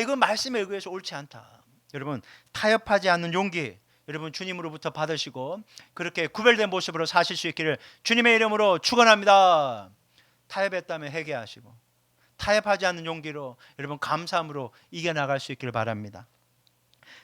이건 말씀에 의해서 옳지 않다. 여러분, 타협하지 않는 용기 여러분 주님으로부터 받으시고 그렇게 구별된 모습으로 사실 수 있기를 주님의 이름으로 축원합니다. 타협했다면 회개하시고 타협하지 않는 용기로 여러분 감사함으로 이겨나갈 수 있기를 바랍니다.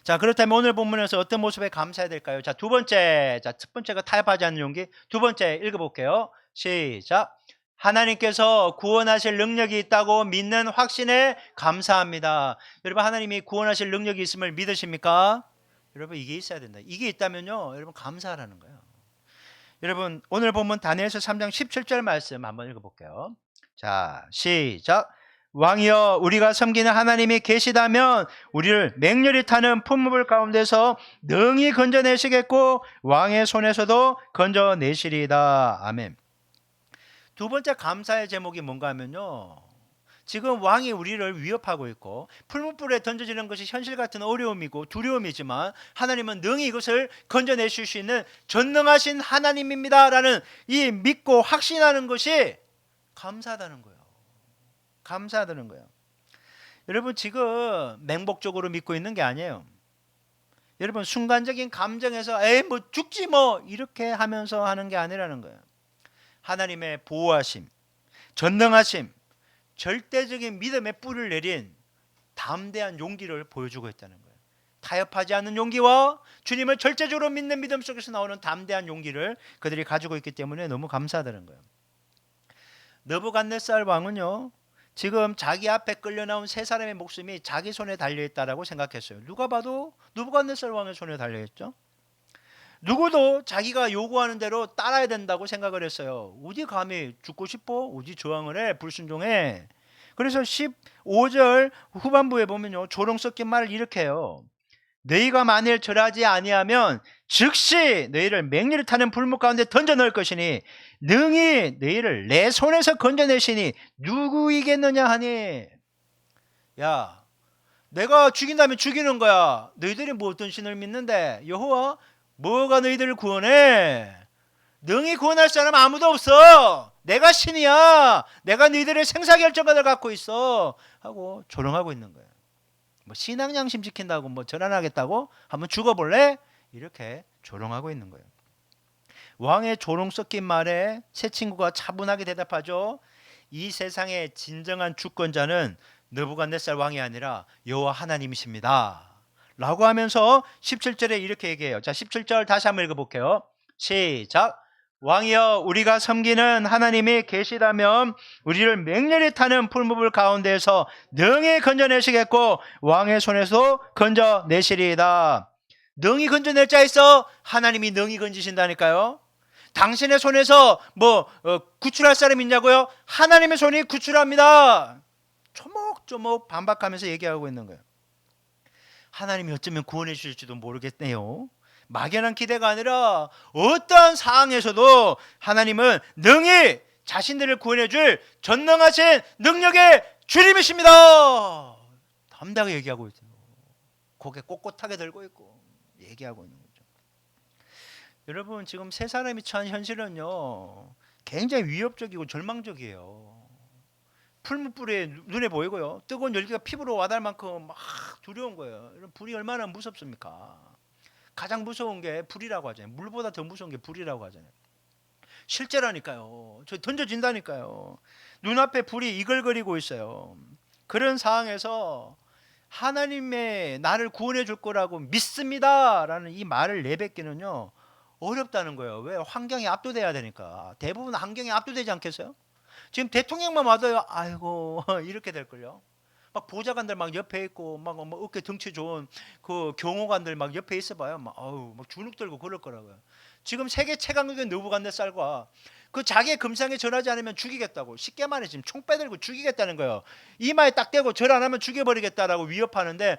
자, 그렇다면 오늘 본문에서 어떤 모습에 감사해야 될까요? 자, 두 번째, 첫 번째가 타협하지 않는 용기. 두 번째 읽어볼게요. 시작. 하나님께서 구원하실 능력이 있다고 믿는 확신에 감사합니다. 여러분, 하나님이 구원하실 능력이 있음을 믿으십니까? 여러분, 이게 있어야 된다. 이게 있다면요, 여러분 감사하라는 거예요. 여러분, 오늘 본문 다니엘서 3장 17절 말씀 한번 읽어볼게요. 자, 시작. 왕이여, 우리가 섬기는 하나님이 계시다면 우리를 맹렬히 타는 품무불 가운데서 능히 건져내시겠고 왕의 손에서도 건져내시리이다. 아멘. 두 번째 감사의 제목이 뭔가 하면요, 지금 왕이 우리를 위협하고 있고 풀무불에 던져지는 것이 현실 같은 어려움이고 두려움이지만 하나님은 능히 이것을 건져내실 수 있는 전능하신 하나님입니다 라는 이 믿고 확신하는 것이 감사하다는 거예요. 감사하다는 거예요. 여러분, 지금 맹목적으로 믿고 있는 게 아니에요. 여러분 순간적인 감정에서 에이 뭐 죽지 뭐 이렇게 하면서 하는 게 아니라는 거예요. 하나님의 보호하심, 전능하심, 절대적인 믿음의 뿌리를 내린 담대한 용기를 보여주고 있다는 거예요. 타협하지 않는 용기와 주님을 절대적으로 믿는 믿음 속에서 나오는 담대한 용기를 그들이 가지고 있기 때문에 너무 감사하다는 거예요. 느부갓네살 왕은요, 지금 자기 앞에 끌려 나온 세 사람의 목숨이 자기 손에 달려 있다라고 생각했어요. 누가 봐도 느부갓네살 왕의 손에 달려 있죠. 누구도 자기가 요구하는 대로 따라야 된다고 생각을 했어요. 어디 감히 죽고 싶어? 어디 저항을 해? 불순종해? 그래서 15절 후반부에 보면요, 조롱 섞인 말을 이렇게 해요. 너희가 만일 절하지 아니하면 즉시 너희를 맹렬히 타는 불목 가운데 던져 넣을 것이니 능히 너희를 내 손에서 건져내시니 누구이겠느냐 하니. 야, 내가 죽인다면 죽이는 거야. 너희들이 뭐 어떤 신을 믿는데? 여호와? 뭐가 너희들을 구원해? 능히 구원할 사람 아무도 없어. 내가 신이야. 내가 너희들의 생사결정권을 갖고 있어 하고 조롱하고 있는 거예요. 뭐 신앙 양심 지킨다고 뭐 전환하겠다고? 한번 죽어볼래? 이렇게 조롱하고 있는 거예요. 왕의 조롱 섞인 말에 새 친구가 차분하게 대답하죠. 이 세상의 진정한 주권자는 느부갓네살 왕이 아니라 여호와 하나님이십니다 라고 하면서 17절에 이렇게 얘기해요. 자, 17절 다시 한번 읽어볼게요. 시작. 왕이여, 우리가 섬기는 하나님이 계시다면 우리를 맹렬히 타는 풀무불 가운데에서 능히 건져내시겠고 왕의 손에서 건져내시리이다. 능히 건져낼 자 있어? 하나님이 능히 건지신다니까요. 당신의 손에서 구출할 사람 있냐고요? 하나님의 손이 구출합니다. 조목조목 반박하면서 얘기하고 있는 거예요. 하나님이 어쩌면 구원해 주실지도 모르겠네요. 막연한 기대가 아니라 어떠한 상황에서도 하나님은 능히 자신들을 구원해 줄 전능하신 능력의 주님이십니다. 담대하게 얘기하고 있어요. 고개 꼿꼿하게 들고 있고 얘기하고 있는 거죠. 여러분, 지금 세 사람이 처한 현실은요, 굉장히 위협적이고 절망적이에요. 풀무불에 눈에 보이고요, 뜨거운 열기가 피부로 와닿을 만큼 막 두려운 거예요. 불이 얼마나 무섭습니까? 가장 무서운 게 불이라고 하잖아요. 물보다 더 무서운 게 불이라고 하잖아요. 실제라니까요. 저 던져진다니까요. 눈앞에 불이 이글거리고 있어요. 그런 상황에서 하나님의 나를 구원해 줄 거라고 믿습니다 라는 이 말을 내뱉기는요, 어렵다는 거예요. 왜? 환경이 압도돼야 되니까. 대부분 환경이 압도되지 않겠어요? 지금 대통령만 와도요, 아이고 이렇게 될걸요. 막 보좌관들 막 옆에 있고 막 어깨 덩치 좋은 그 경호관들 막 옆에 있어봐요. 막 주눅 들고 그럴 거라고요. 지금 세계 최강국의 느부갓네살과 그 자기의 금상에 절하지 않으면 죽이겠다고, 쉽게 말해 지금 총 빼들고 죽이겠다는 거예요. 이마에 딱 대고 절 안 하면 죽여버리겠다라고 위협하는데,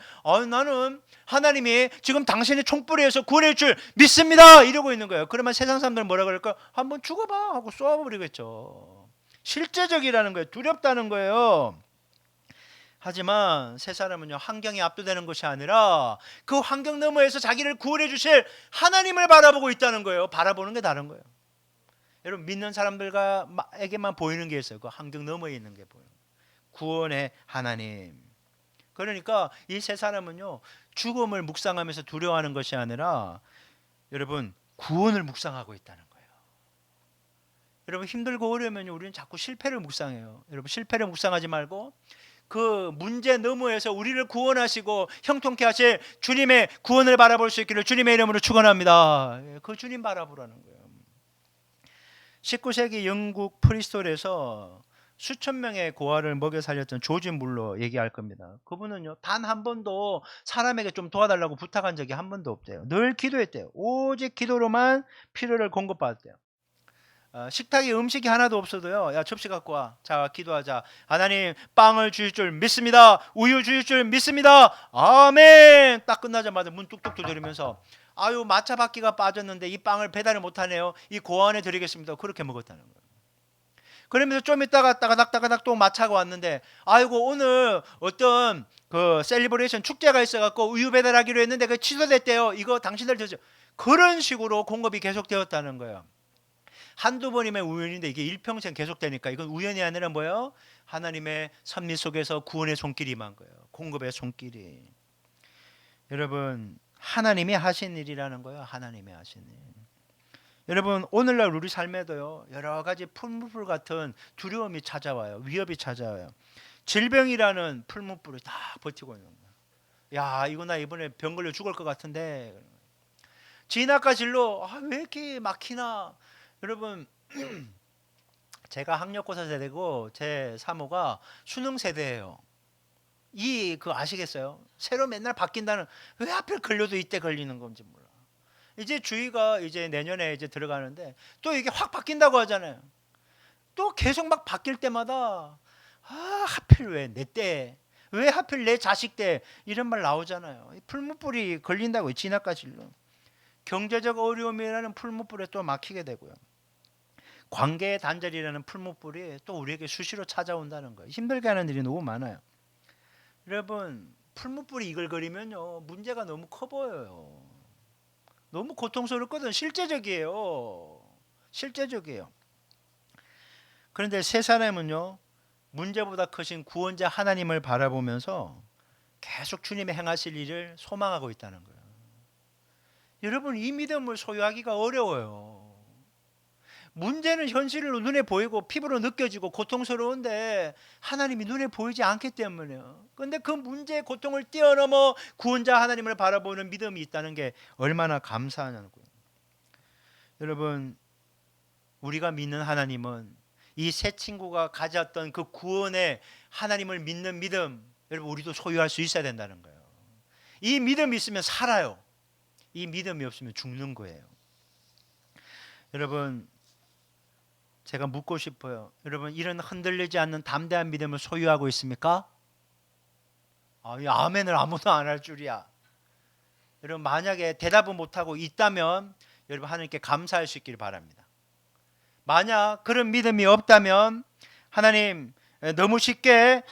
나는 하나님이 지금 당신의 총불에서 구원해 줄 믿습니다 이러고 있는 거예요. 그러면 세상 사람들은 뭐라 그럴까? 한번 죽어봐 하고 쏘아버리겠죠. 실제적이라는 거예요. 두렵다는 거예요. 하지만 세 사람은요, 환경이 압도되는 것이 아니라 그 환경 너머에서 자기를 구원해 주실 하나님을 바라보고 있다는 거예요. 바라보는 게 다른 거예요. 여러분, 믿는 사람들에게만 보이는 게 있어요. 그 환경 너머에 있는 게 보여요. 구원의 하나님. 그러니까 이 세 사람은요, 죽음을 묵상하면서 두려워하는 것이 아니라 여러분, 구원을 묵상하고 있다는 거예요. 여러분, 힘들고 어려우면 우리는 자꾸 실패를 묵상해요. 여러분, 실패를 묵상하지 말고 그 문제 너머에서 우리를 구원하시고 형통케 하실 주님의 구원을 바라볼 수 있기를 주님의 이름으로 축원합니다. 그 주님 바라보라는 거예요. 19세기 영국 프리스톨에서 수천 명의 고아를 먹여 살렸던 조지 물러 얘기할 겁니다. 그분은요, 단 한 번도 사람에게 좀 도와달라고 부탁한 적이 한 번도 없대요. 늘 기도했대요. 오직 기도로만 필요를 공급받았대요. 식탁에 음식이 하나도 없어도요, 야 접시 갖고 와, 자 기도하자. 하나님, 빵을 주실 줄 믿습니다. 우유 주실 줄 믿습니다. 아멘. 딱 끝나자마자 문 뚝뚝 두드리면서, 아유 마차 바퀴가 빠졌는데 이 빵을 배달을 못하네요, 이 고안에 드리겠습니다. 그렇게 먹었다는 거예요. 그러면서 좀 있다가 따가닥 또 마차가 왔는데, 아이고 오늘 어떤 그 셀리브레이션 축제가 있어갖고 우유 배달하기로 했는데 그 취소됐대요. 이거 당신들 드세요. 그런 식으로 공급이 계속되었다는 거예요. 한두 번이면 우연인데 이게 일평생 계속되니까 이건 우연이 아니라 뭐예요? 하나님의 섭리 속에서 구원의 손길이 임한 거예요. 공급의 손길이. 여러분, 하나님이 하신 일이라는 거예요. 하나님이 하신 일. 여러분 오늘날 우리 삶에도요 여러 가지 풀무불 같은 두려움이 찾아와요. 위협이 찾아와요. 질병이라는 풀무불이 다 버티고 있는 거예요. 야 이거 나 이번에 병 걸려 죽을 것 같은데. 진압과 진로 왜 이렇게 막히나. 여러분 제가 학력고사 세대고 제 사모가 수능 세대예요. 아시겠어요? 새로 맨날 바뀐다는. 왜 하필 걸려도 이때 걸리는 건지 몰라. 이제 주의가 이제 내년에 이제 들어가는데 또 이게 확 바뀐다고 하잖아요. 또 계속 막 바뀔 때마다 하필 왜 내 때, 왜 하필 내 자식 때 이런 말 나오잖아요. 풀무불이 걸린다고요. 진압과 진로. 경제적 어려움이라는 풀무불에 또 막히게 되고요. 관계의 단절이라는 풀무불이 또 우리에게 수시로 찾아온다는 거예요. 힘들게 하는 일이 너무 많아요. 여러분 풀무불이 이글거리면요 문제가 너무 커 보여요. 너무 고통스럽거든. 실제적이에요. 실제적이에요. 그런데 세 사람은요 문제보다 크신 구원자 하나님을 바라보면서 계속 주님의 행하실 일을 소망하고 있다는 거예요. 여러분 이 믿음을 소유하기가 어려워요. 문제는 현실로 눈에 보이고 피부로 느껴지고 고통스러운데 하나님이 눈에 보이지 않기 때문에요. 그런데 그 문제의 고통을 뛰어넘어 구원자 하나님을 바라보는 믿음이 있다는 게 얼마나 감사하냐고요. 여러분 우리가 믿는 하나님은 이 세 친구가 가졌던 그 구원의 하나님을 믿는 믿음, 여러분 우리도 소유할 수 있어야 된다는 거예요. 이 믿음이 있으면 살아요. 이 믿음이 없으면 죽는 거예요. 여러분 제가 묻고 싶어요. 여러분 이런 흔들리지 않는 담대한 믿음을 소유하고 있습니까? 이 아멘을 아무도 안 할 줄이야. 여러분 만약에 대답을 못하고 있다면 여러분 하나님께 감사할 수 있기를 바랍니다. 만약 그런 믿음이 없다면 하나님 너무 쉽게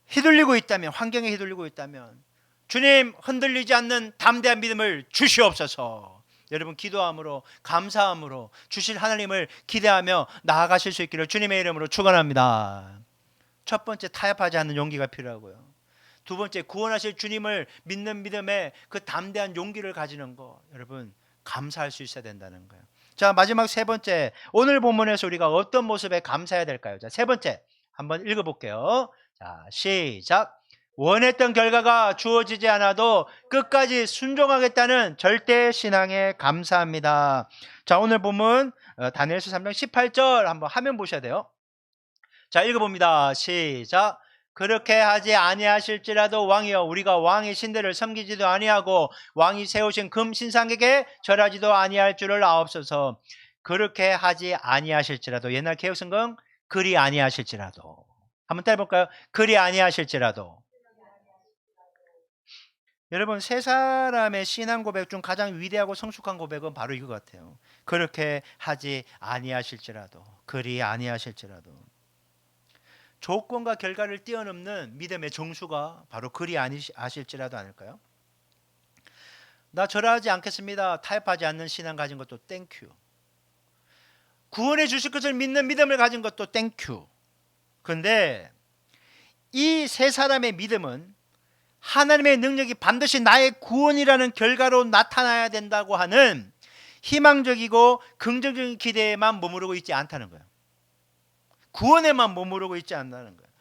휘둘리고 있다면, 환경에 휘둘리고 있다면 주님 흔들리지 않는 담대한 믿음을 주시옵소서. 여러분 기도함으로 감사함으로 주실 하나님을 기대하며 나아가실 수 있기를 주님의 이름으로 축원합니다. 첫 번째 타협하지 않는 용기가 필요하고요. 두 번째 구원하실 주님을 믿는 믿음에 그 담대한 용기를 가지는 거 여러분 감사할 수 있어야 된다는 거예요. 자 마지막 세 번째 오늘 본문에서 우리가 어떤 모습에 감사해야 될까요? 자 세 번째 한번 읽어볼게요. 자 시작. 원했던 결과가 주어지지 않아도 끝까지 순종하겠다는 절대 신앙에 감사합니다. 자 오늘 본문 다니엘서 3장 18절 한번 화면 보셔야 돼요. 자 읽어봅니다. 시작. 그렇게 하지 아니하실지라도 왕이여 우리가 왕의 신들을 섬기지도 아니하고 왕이 세우신 금 신상에게 절하지도 아니할 줄을 아옵소서. 그렇게 하지 아니하실지라도 옛날 개혁성경 그리 아니하실지라도 한번 따라해볼까요? 그리 아니하실지라도. 여러분 세 사람의 신앙 고백 중 가장 위대하고 성숙한 고백은 바로 이거 같아요. 그렇게 하지 아니하실지라도 그리 아니하실지라도. 조건과 결과를 뛰어넘는 믿음의 정수가 바로 그리 아니하실지라도 아닐까요? 나 절하지 않겠습니다. 타협하지 않는 신앙 가진 것도 땡큐. 구원해 주실 것을 믿는 믿음을 가진 것도 땡큐. 그런데 이 세 사람의 믿음은 하나님의 능력이 반드시 나의 구원이라는 결과로 나타나야 된다고 하는 희망적이고 긍정적인 기대에만 머무르고 있지 않다는 거예요. 구원에만 머무르고 있지 않다는 거예요.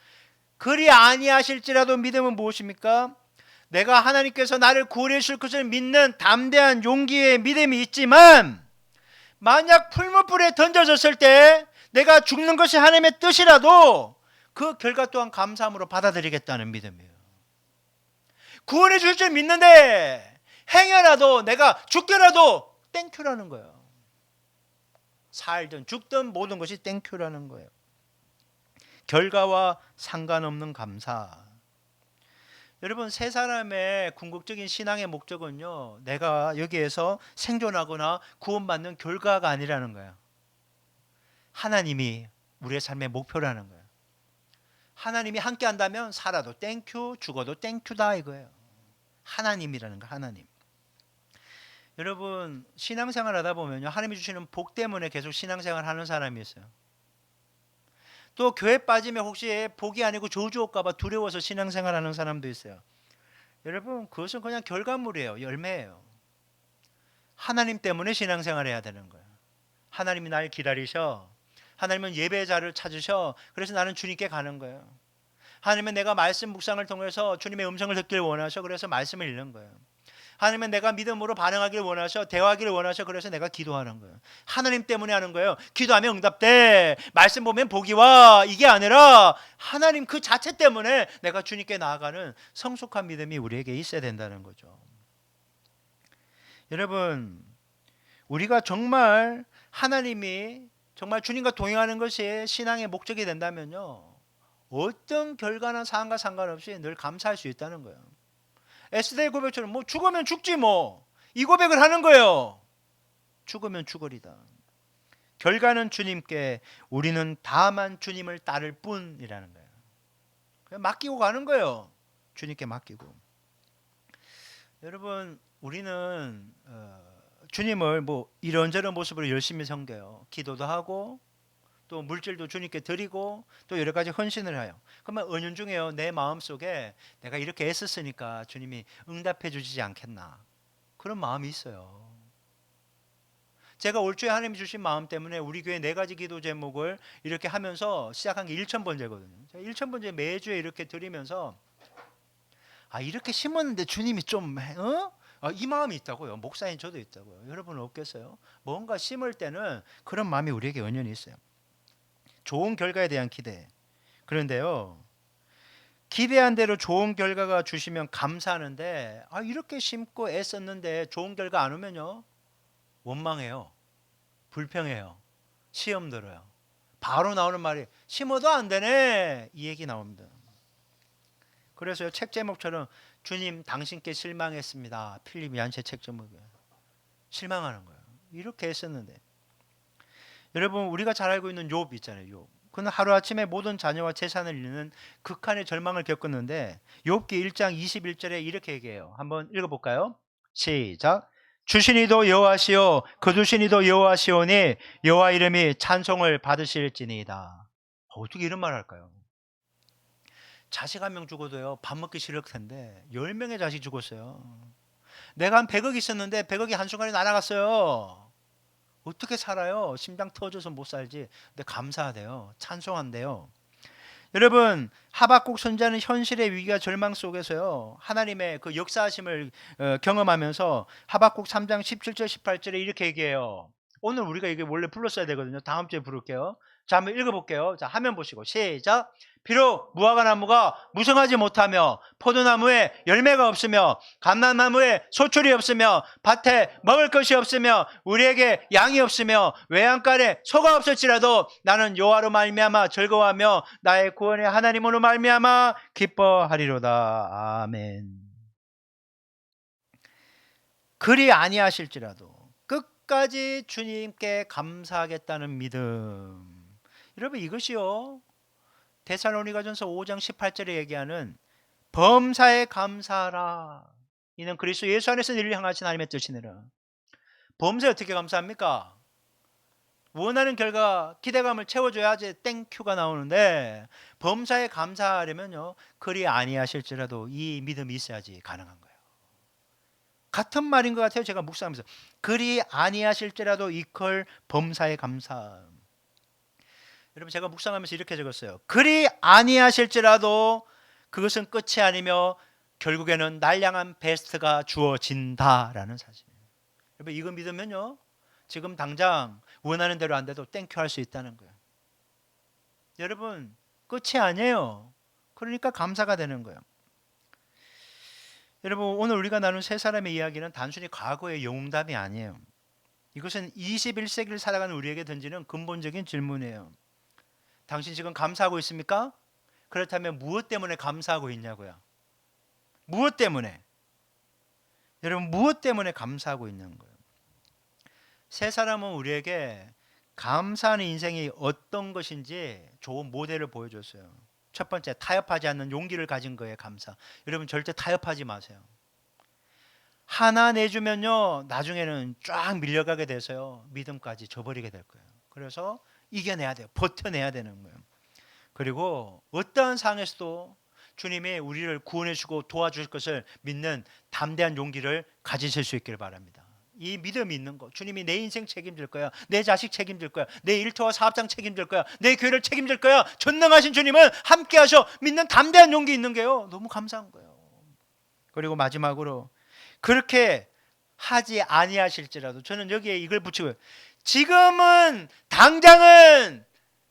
그리 아니하실지라도 믿음은 무엇입니까? 내가 하나님께서 나를 구원해 주실 것을 믿는 담대한 용기의 믿음이 있지만 만약 풀무불에 던져졌을 때 내가 죽는 것이 하나님의 뜻이라도 그 결과 또한 감사함으로 받아들이겠다는 믿음이에요. 구원해 주실 줄 믿는데 행여라도 내가 죽더라도 땡큐라는 거예요. 살든 죽든 모든 것이 땡큐라는 거예요. 결과와 상관없는 감사. 여러분 세 사람의 궁극적인 신앙의 목적은요 내가 여기에서 생존하거나 구원받는 결과가 아니라는 거예요. 하나님이 우리의 삶의 목표라는 거예요. 하나님이 함께 한다면 살아도 땡큐 죽어도 땡큐다 이거예요. 하나님이라는 거 하나님. 여러분 신앙생활 하다 보면요 하나님이 주시는 복 때문에 계속 신앙생활 하는 사람이 있어요. 또 교회 빠지면 혹시 복이 아니고 저주 올까 봐 두려워서 신앙생활 하는 사람도 있어요. 여러분 그것은 그냥 결과물이에요. 열매예요. 하나님 때문에 신앙생활을 해야 되는 거예요. 하나님이 날 기다리셔. 하나님은 예배자를 찾으셔. 그래서 나는 주님께 가는 거예요. 하나님은 내가 말씀 묵상을 통해서 주님의 음성을 듣길 원하셔. 그래서 말씀을 읽는 거예요. 하나님은 내가 믿음으로 반응하기를 원하셔. 대화하기를 원하셔. 그래서 내가 기도하는 거예요. 하나님 때문에 하는 거예요. 기도하면 응답돼. 말씀 보면 복이 와. 이게 아니라 하나님 그 자체 때문에 내가 주님께 나아가는 성숙한 믿음이 우리에게 있어야 된다는 거죠. 여러분, 우리가 정말 하나님이 정말 주님과 동행하는 것이 신앙의 목적이 된다면요, 어떤 결과나 상황과 상관없이 늘 감사할 수 있다는 거예요. 에스더의 고백처럼 뭐 죽으면 죽지 뭐, 이 고백을 하는 거예요. 죽으면 죽으리다. 결과는 주님께, 우리는 다만 주님을 따를 뿐이라는 거예요. 그냥 맡기고 가는 거예요. 주님께 맡기고. 여러분, 우리는 주님을 뭐 이런저런 모습으로 열심히 섬겨요. 기도도 하고 또 물질도 주님께 드리고 또 여러 가지 헌신을 해요. 그러면 은연중에요, 내 마음속에 내가 이렇게 애썼으니까 주님이 응답해 주시지 않겠나, 그런 마음이 있어요. 제가 올 주에 하나님이 주신 마음 때문에 우리 교회 4가지 기도 제목을 이렇게 하면서 시작한 게 1,000번제거든요. 제가 1,000번제 매주에 이렇게 드리면서 이렇게 심었는데 주님이 좀 이 마음이 있다고요. 목사인 저도 있다고요. 여러분은 없겠어요? 뭔가 심을 때는 그런 마음이 우리에게 은연히 있어요. 좋은 결과에 대한 기대. 그런데요, 기대한 대로 좋은 결과가 주시면 감사하는데 이렇게 심고 애썼는데 좋은 결과 안 오면요, 원망해요. 불평해요. 시험 들어요. 바로 나오는 말이 심어도 안 되네, 이 얘기 나옵니다. 그래서요, 책 제목처럼 주님 당신께 실망했습니다. 필립 얀세 책 제목이에요. 실망하는 거예요. 이렇게 했었는데. 여러분, 우리가 잘 알고 있는 욥 있잖아요. 욥. 그는 하루아침에 모든 자녀와 재산을 잃는 극한의 절망을 겪었는데 욥기 1장 21절에 이렇게 얘기해요. 한번 읽어볼까요? 시작. 주신 이도 여호와시요 거두신 이도 여호와시오니 여호와 이름이 찬송을 받으실지니이다. 어떻게 이런 말을 할까요? 자식 1명 죽어도요, 밥 먹기 싫을 텐데 10명의 자식 죽었어요. 내가 한 100억 있었는데 100억이 한순간에 날아갔어요. 어떻게 살아요? 심장 터져서 못 살지. 근데 감사하대요. 찬송한대요. 여러분, 하박국 선지자는 현실의 위기와 절망 속에서요, 하나님의 그 역사하심을 경험하면서 하박국 3장 17절 18절에 이렇게 얘기해요. 오늘 우리가 이게 원래 불렀어야 되거든요. 다음 주에 부를게요. 자, 한번 읽어볼게요. 자, 화면 보시고 시작. 비록 무화과 나무가 무성하지 못하며 포도나무에 열매가 없으며 감람나무에 소출이 없으며 밭에 먹을 것이 없으며 우리에게 양이 없으며 외양간에 소가 없을지라도 나는 여호와로 말미암아 즐거워하며 나의 구원의 하나님으로 말미암아 기뻐하리로다. 아멘. 그리 아니하실지라도 끝까지 주님께 감사하겠다는 믿음. 여러분, 이것이요, 데살로니가전서 5장 18절에 얘기하는 범사에 감사하라. 이는 그리스도 예수 안에서 너희를 향하신 하나님의 뜻이니라. 범사에 어떻게 감사합니까? 원하는 결과, 기대감을 채워줘야지 땡큐가 나오는데, 범사에 감사하려면요, 그리 아니하실지라도 이 믿음이 있어야지 가능한 거예요. 같은 말인 것 같아요. 제가 묵상하면서 그리 아니하실지라도 이퀄 범사에 감사. 여러분, 제가 묵상하면서 이렇게 적었어요. 그리 아니하실지라도 그것은 끝이 아니며 결국에는 날 향한 베스트가 주어진다라는 사실. 여러분, 이거 믿으면요, 지금 당장 원하는 대로 안 돼도 땡큐 할 수 있다는 거예요. 여러분, 끝이 아니에요. 그러니까 감사가 되는 거예요. 여러분, 오늘 우리가 나눈 세 사람의 이야기는 단순히 과거의 영웅담이 아니에요. 이것은 21세기를 살아가는 우리에게 던지는 근본적인 질문이에요. 당신 지금 감사하고 있습니까? 그렇다면 무엇 때문에 감사하고 있냐고요? 무엇 때문에? 여러분, 무엇 때문에 감사하고 있는 거예요? 세 사람은 우리에게 감사하는 인생이 어떤 것인지 좋은 모델을 보여줬어요. 첫 번째, 타협하지 않는 용기를 가진 거예요. 감사. 여러분, 절대 타협하지 마세요. 하나 내주면요, 나중에는 쫙 밀려가게 돼서요, 믿음까지 저버리게 될 거예요. 그래서 이겨내야 돼요. 버텨내야 되는 거예요. 그리고 어떠한 상황에서도 주님이 우리를 구원해 주고 도와줄 것을 믿는 담대한 용기를 가지실 수 있기를 바랍니다. 이 믿음이 있는 거. 주님이 내 인생 책임질 거야. 내 자식 책임질 거야. 내 일터와 사업장 책임질 거야. 내 교회를 책임질 거야. 전능하신 주님은 함께 하셔. 믿는 담대한 용기 있는 게요. 너무 감사한 거예요. 그리고 마지막으로 그렇게 하지 아니하실지라도 저는 여기에 이걸 붙이고요. 지금은 당장은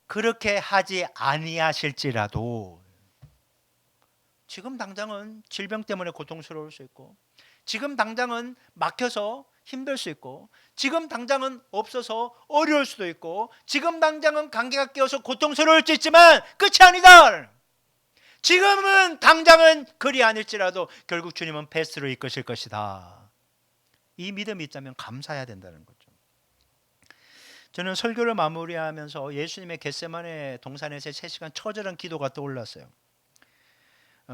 그렇게 하지 아니하실지라도 지금 당장은 질병 때문에 고통스러울 수 있고 지금 당장은 막혀서 힘들 수 있고 지금 당장은 없어서 어려울 수도 있고 지금 당장은 관계가 깨어서 고통스러울 수 있지만 끝이 아니다. 지금은 당장은 그리 아닐지라도 결국 주님은 베스트로 이끄실 것이다. 이 믿음이 있다면 감사해야 된다는 거죠. 저는 설교를 마무리하면서 예수님의 겟세마네 동산에서 3시간 처절한 기도가 떠올랐어요.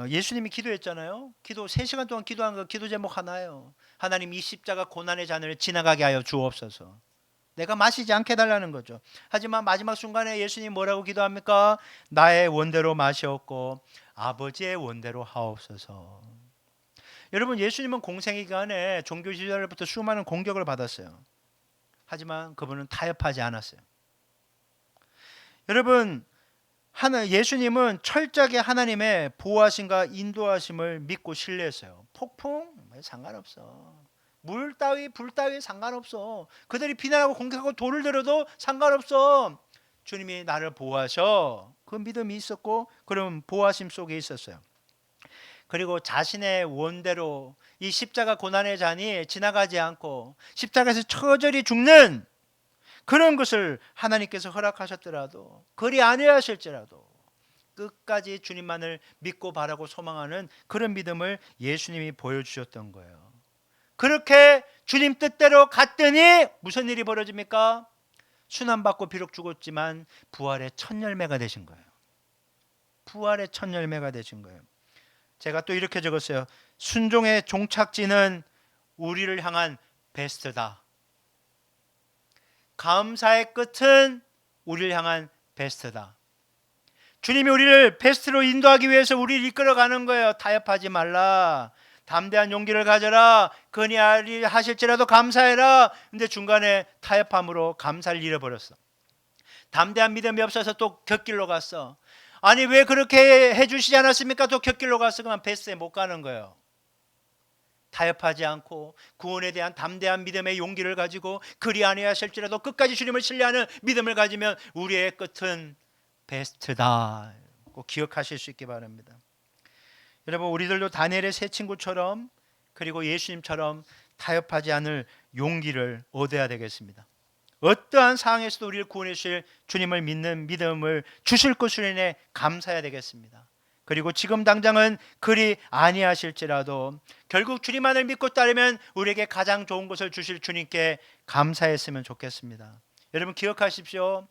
예수님이 기도했잖아요. 기도 3시간 동안 기도한 거 기도 제목 하나예요. 하나님 이 십자가 고난의 잔을 지나가게 하여 주옵소서. 내가 마시지 않게 해달라는 거죠. 하지만 마지막 순간에 예수님 뭐라고 기도합니까? 나의 원대로 마시옵고 아버지의 원대로 하옵소서. 여러분 예수님은 공생 기간에 종교 지도자로부터 수많은 공격을 받았어요. 하지만 그분은 타협하지 않았어요. 여러분 예수님은 철저하게 하나님의 보호하심과 인도하심을 믿고 신뢰했어요. 폭풍 상관없어. 물 따위 불 따위 상관없어. 그들이 비난하고 공격하고 돌을 들어도 상관없어. 주님이 나를 보호하셔. 그 믿음이 있었고 그런 보호하심 속에 있었어요. 그리고 자신의 원대로 이 십자가 고난의 잔이 지나가지 않고 십자가에서 처절히 죽는 그런 것을 하나님께서 허락하셨더라도 그리 아니하실지라도 끝까지 주님만을 믿고 바라고 소망하는 그런 믿음을 예수님이 보여주셨던 거예요. 그렇게 주님 뜻대로 갔더니 무슨 일이 벌어집니까? 순환받고 비록 죽었지만 부활의 첫 열매가 되신 거예요. 부활의 첫 열매가 되신 거예요. 제가 또 이렇게 적었어요. 순종의 종착지는 우리를 향한 베스트다. 감사의 끝은 우리를 향한 베스트다. 주님이 우리를 베스트로 인도하기 위해서 우리를 이끌어가는 거예요. 타협하지 말라. 담대한 용기를 가져라. 그리하실지라도 감사해라. 근데 중간에 타협함으로 감사를 잃어버렸어. 담대한 믿음이 없어서 또 곁길로 갔어. 아니 왜 그렇게 해주시지 않았습니까? 또 곁길로 가서 그만 베스트에 못 가는 거예요. 타협하지 않고 구원에 대한 담대한 믿음의 용기를 가지고 그리 아니하실지라도 끝까지 주님을 신뢰하는 믿음을 가지면 우리의 끝은 베스트다. 꼭 기억하실 수 있기 바랍니다. 여러분 우리들도 다니엘의 세 친구처럼 그리고 예수님처럼 타협하지 않을 용기를 얻어야 되겠습니다. 어떠한 상황에서도 우리를 구원해 주실 주님을 믿는 믿음을 주실 것으로 인해 감사해야 되겠습니다. 그리고 지금 당장은 그리 아니하실지라도 결국 주님만을 믿고 따르면 우리에게 가장 좋은 것을 주실 주님께 감사했으면 좋겠습니다. 여러분 기억하십시오.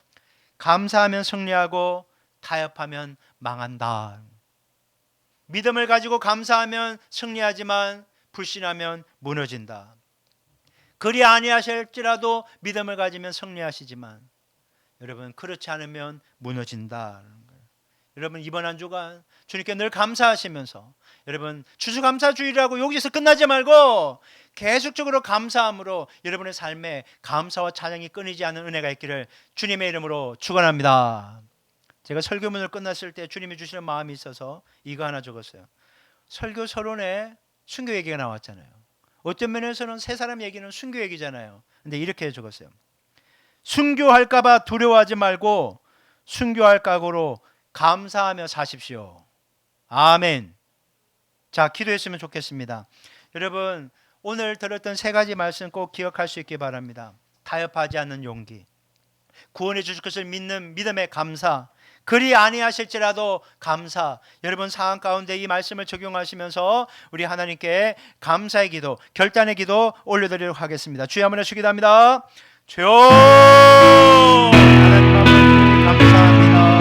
감사하면 승리하고 타협하면 망한다. 믿음을 가지고 감사하면 승리하지만 불신하면 무너진다. 그리 아니하실지라도 믿음을 가지면 승리하시지만 여러분 그렇지 않으면 무너진다. 여러분 이번 한 주간 주님께 늘 감사하시면서 여러분 추수감사주일이라고 여기서 끝나지 말고 계속적으로 감사함으로 여러분의 삶에 감사와 찬양이 끊이지 않는 은혜가 있기를 주님의 이름으로 축원합니다. 제가 설교문을 끝났을 때 주님이 주시는 마음이 있어서 이거 하나 적었어요. 설교 서론에 순교 얘기가 나왔잖아요. 어떤 면에서는 세 사람 얘기는 순교 얘기잖아요. 근데 이렇게 적었어요. 순교할까 봐 두려워하지 말고 순교할 각오로 감사하며 사십시오. 아멘. 자, 기도했으면 좋겠습니다. 여러분 오늘 들었던 세 가지 말씀 꼭 기억할 수 있기 바랍니다. 타협하지 않는 용기, 구원해 주실 것을 믿는 믿음의 감사, 그리 아니하실지라도 감사. 여러분 상황 가운데 이 말씀을 적용하시면서 우리 하나님께 감사의 기도, 결단의 기도 올려드리도록 하겠습니다. 주여 한번 해주시기 바랍니다. 주여 하나님 아버지 감사합니다.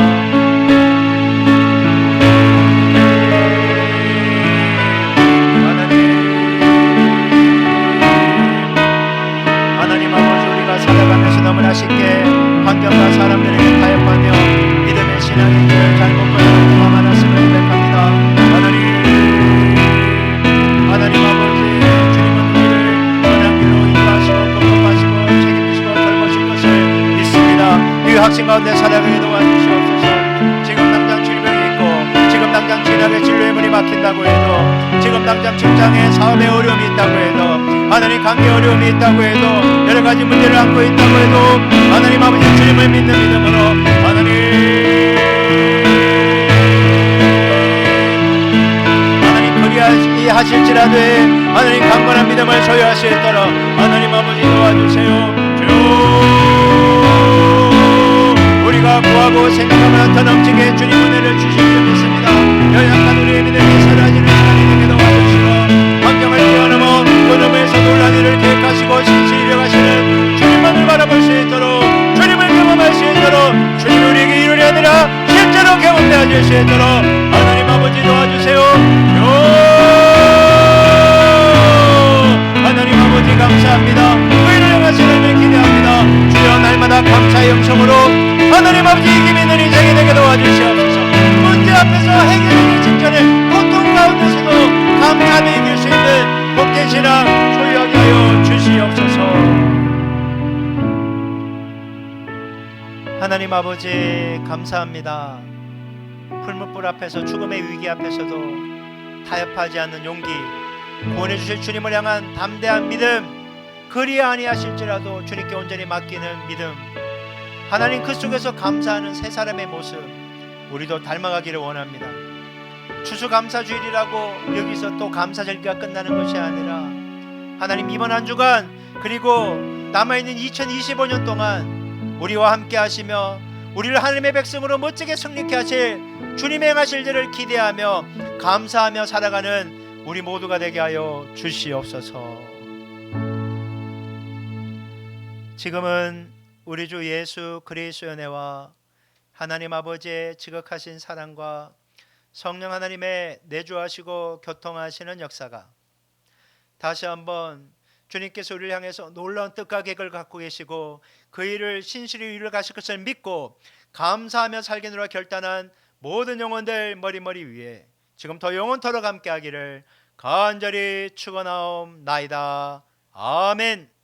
하나님 아버지 우리가 살아가면서 너무나 쉽게 환경과 사람들에게 타협하며 믿음의 신앙의 길을 잘못 걸어가는 경우가 많았음을 고백합니다. 하나님 아버지 주님은 우리를 선한 길로 인도하시고 하나님 가운데 살아가게 도와주시옵소서. 지금 당장 질병이 있고 지금 당장 진학의 진로의 문이 막힌다고 해도 지금 당장 직장에 사업에 어려움이 있다고 해도 하나님 관계 어려움이 있다고 해도 여러 가지 문제를 안고 있다고 해도 하나님 아버지 주님을 믿는 믿음으로 하나님 그리하실지라도 하나님 강건한 믿음을 소유할 수 있도록 하나님 아버지 도와주세요. 우리가 구하고 생각하면 더 넘치게 주님 은혜를 주실 줄 믿습니다. 연약한 우리의 믿음이 사라지는 시간이 되게 도와주시고 환경을 뛰어넘어 그놈에서 놀란 일을 계획하시고 신실히 이뤄가시는 주님만을 바라볼 수 있도록 주님을 경험할 수 있도록 주님이 우리에게 이루려 아니라 실제로 경험되어질 수 있도록 하나님 아버지 도와주세요. 하나님 아버지 감사합니다. 의를 향하시는 을 기대합니다. 주여 날마다 감사의 영성으로 하나님 아버지 이김 있는 인생이 되게 도와주시옵소서. 문제 앞에서 해결되기 직전에 고통 가운데서도 감사하며 이길 수 있는 복된 신앙 소유하게 하여 주시옵소서. 하나님 아버지 감사합니다. 풀무불 앞에서 죽음의 위기 앞에서도 타협하지 않는 용기, 구원해 주실 주님을 향한 담대한 믿음, 그리 아니하실지라도 주님께 온전히 맡기는 믿음, 하나님 그 속에서 감사하는 세 사람의 모습 우리도 닮아가기를 원합니다. 추수감사주일이라고 여기서 또 감사절기가 끝나는 것이 아니라 하나님 이번 한 주간 그리고 남아있는 2025년 동안 우리와 함께 하시며 우리를 하나님의 백성으로 멋지게 승리케 하실 주님의 행하실 일을 기대하며 감사하며 살아가는 우리 모두가 되게 하여 주시옵소서. 지금은 우리 주 예수 그리스도의 은혜와 하나님 아버지의 지극하신 사랑과 성령 하나님의 내주하시고 교통하시는 역사가 다시 한번 주님께서 우리를 향해서 놀라운 뜻과 계획을 갖고 계시고 그 일을 신실히 이루어 가실 것을 믿고 감사하며 살기로 결단한 모든 영혼들 머리머리 위에 지금 더 영원토록 함께 하기를 간절히 축원하옵나이다. 아멘.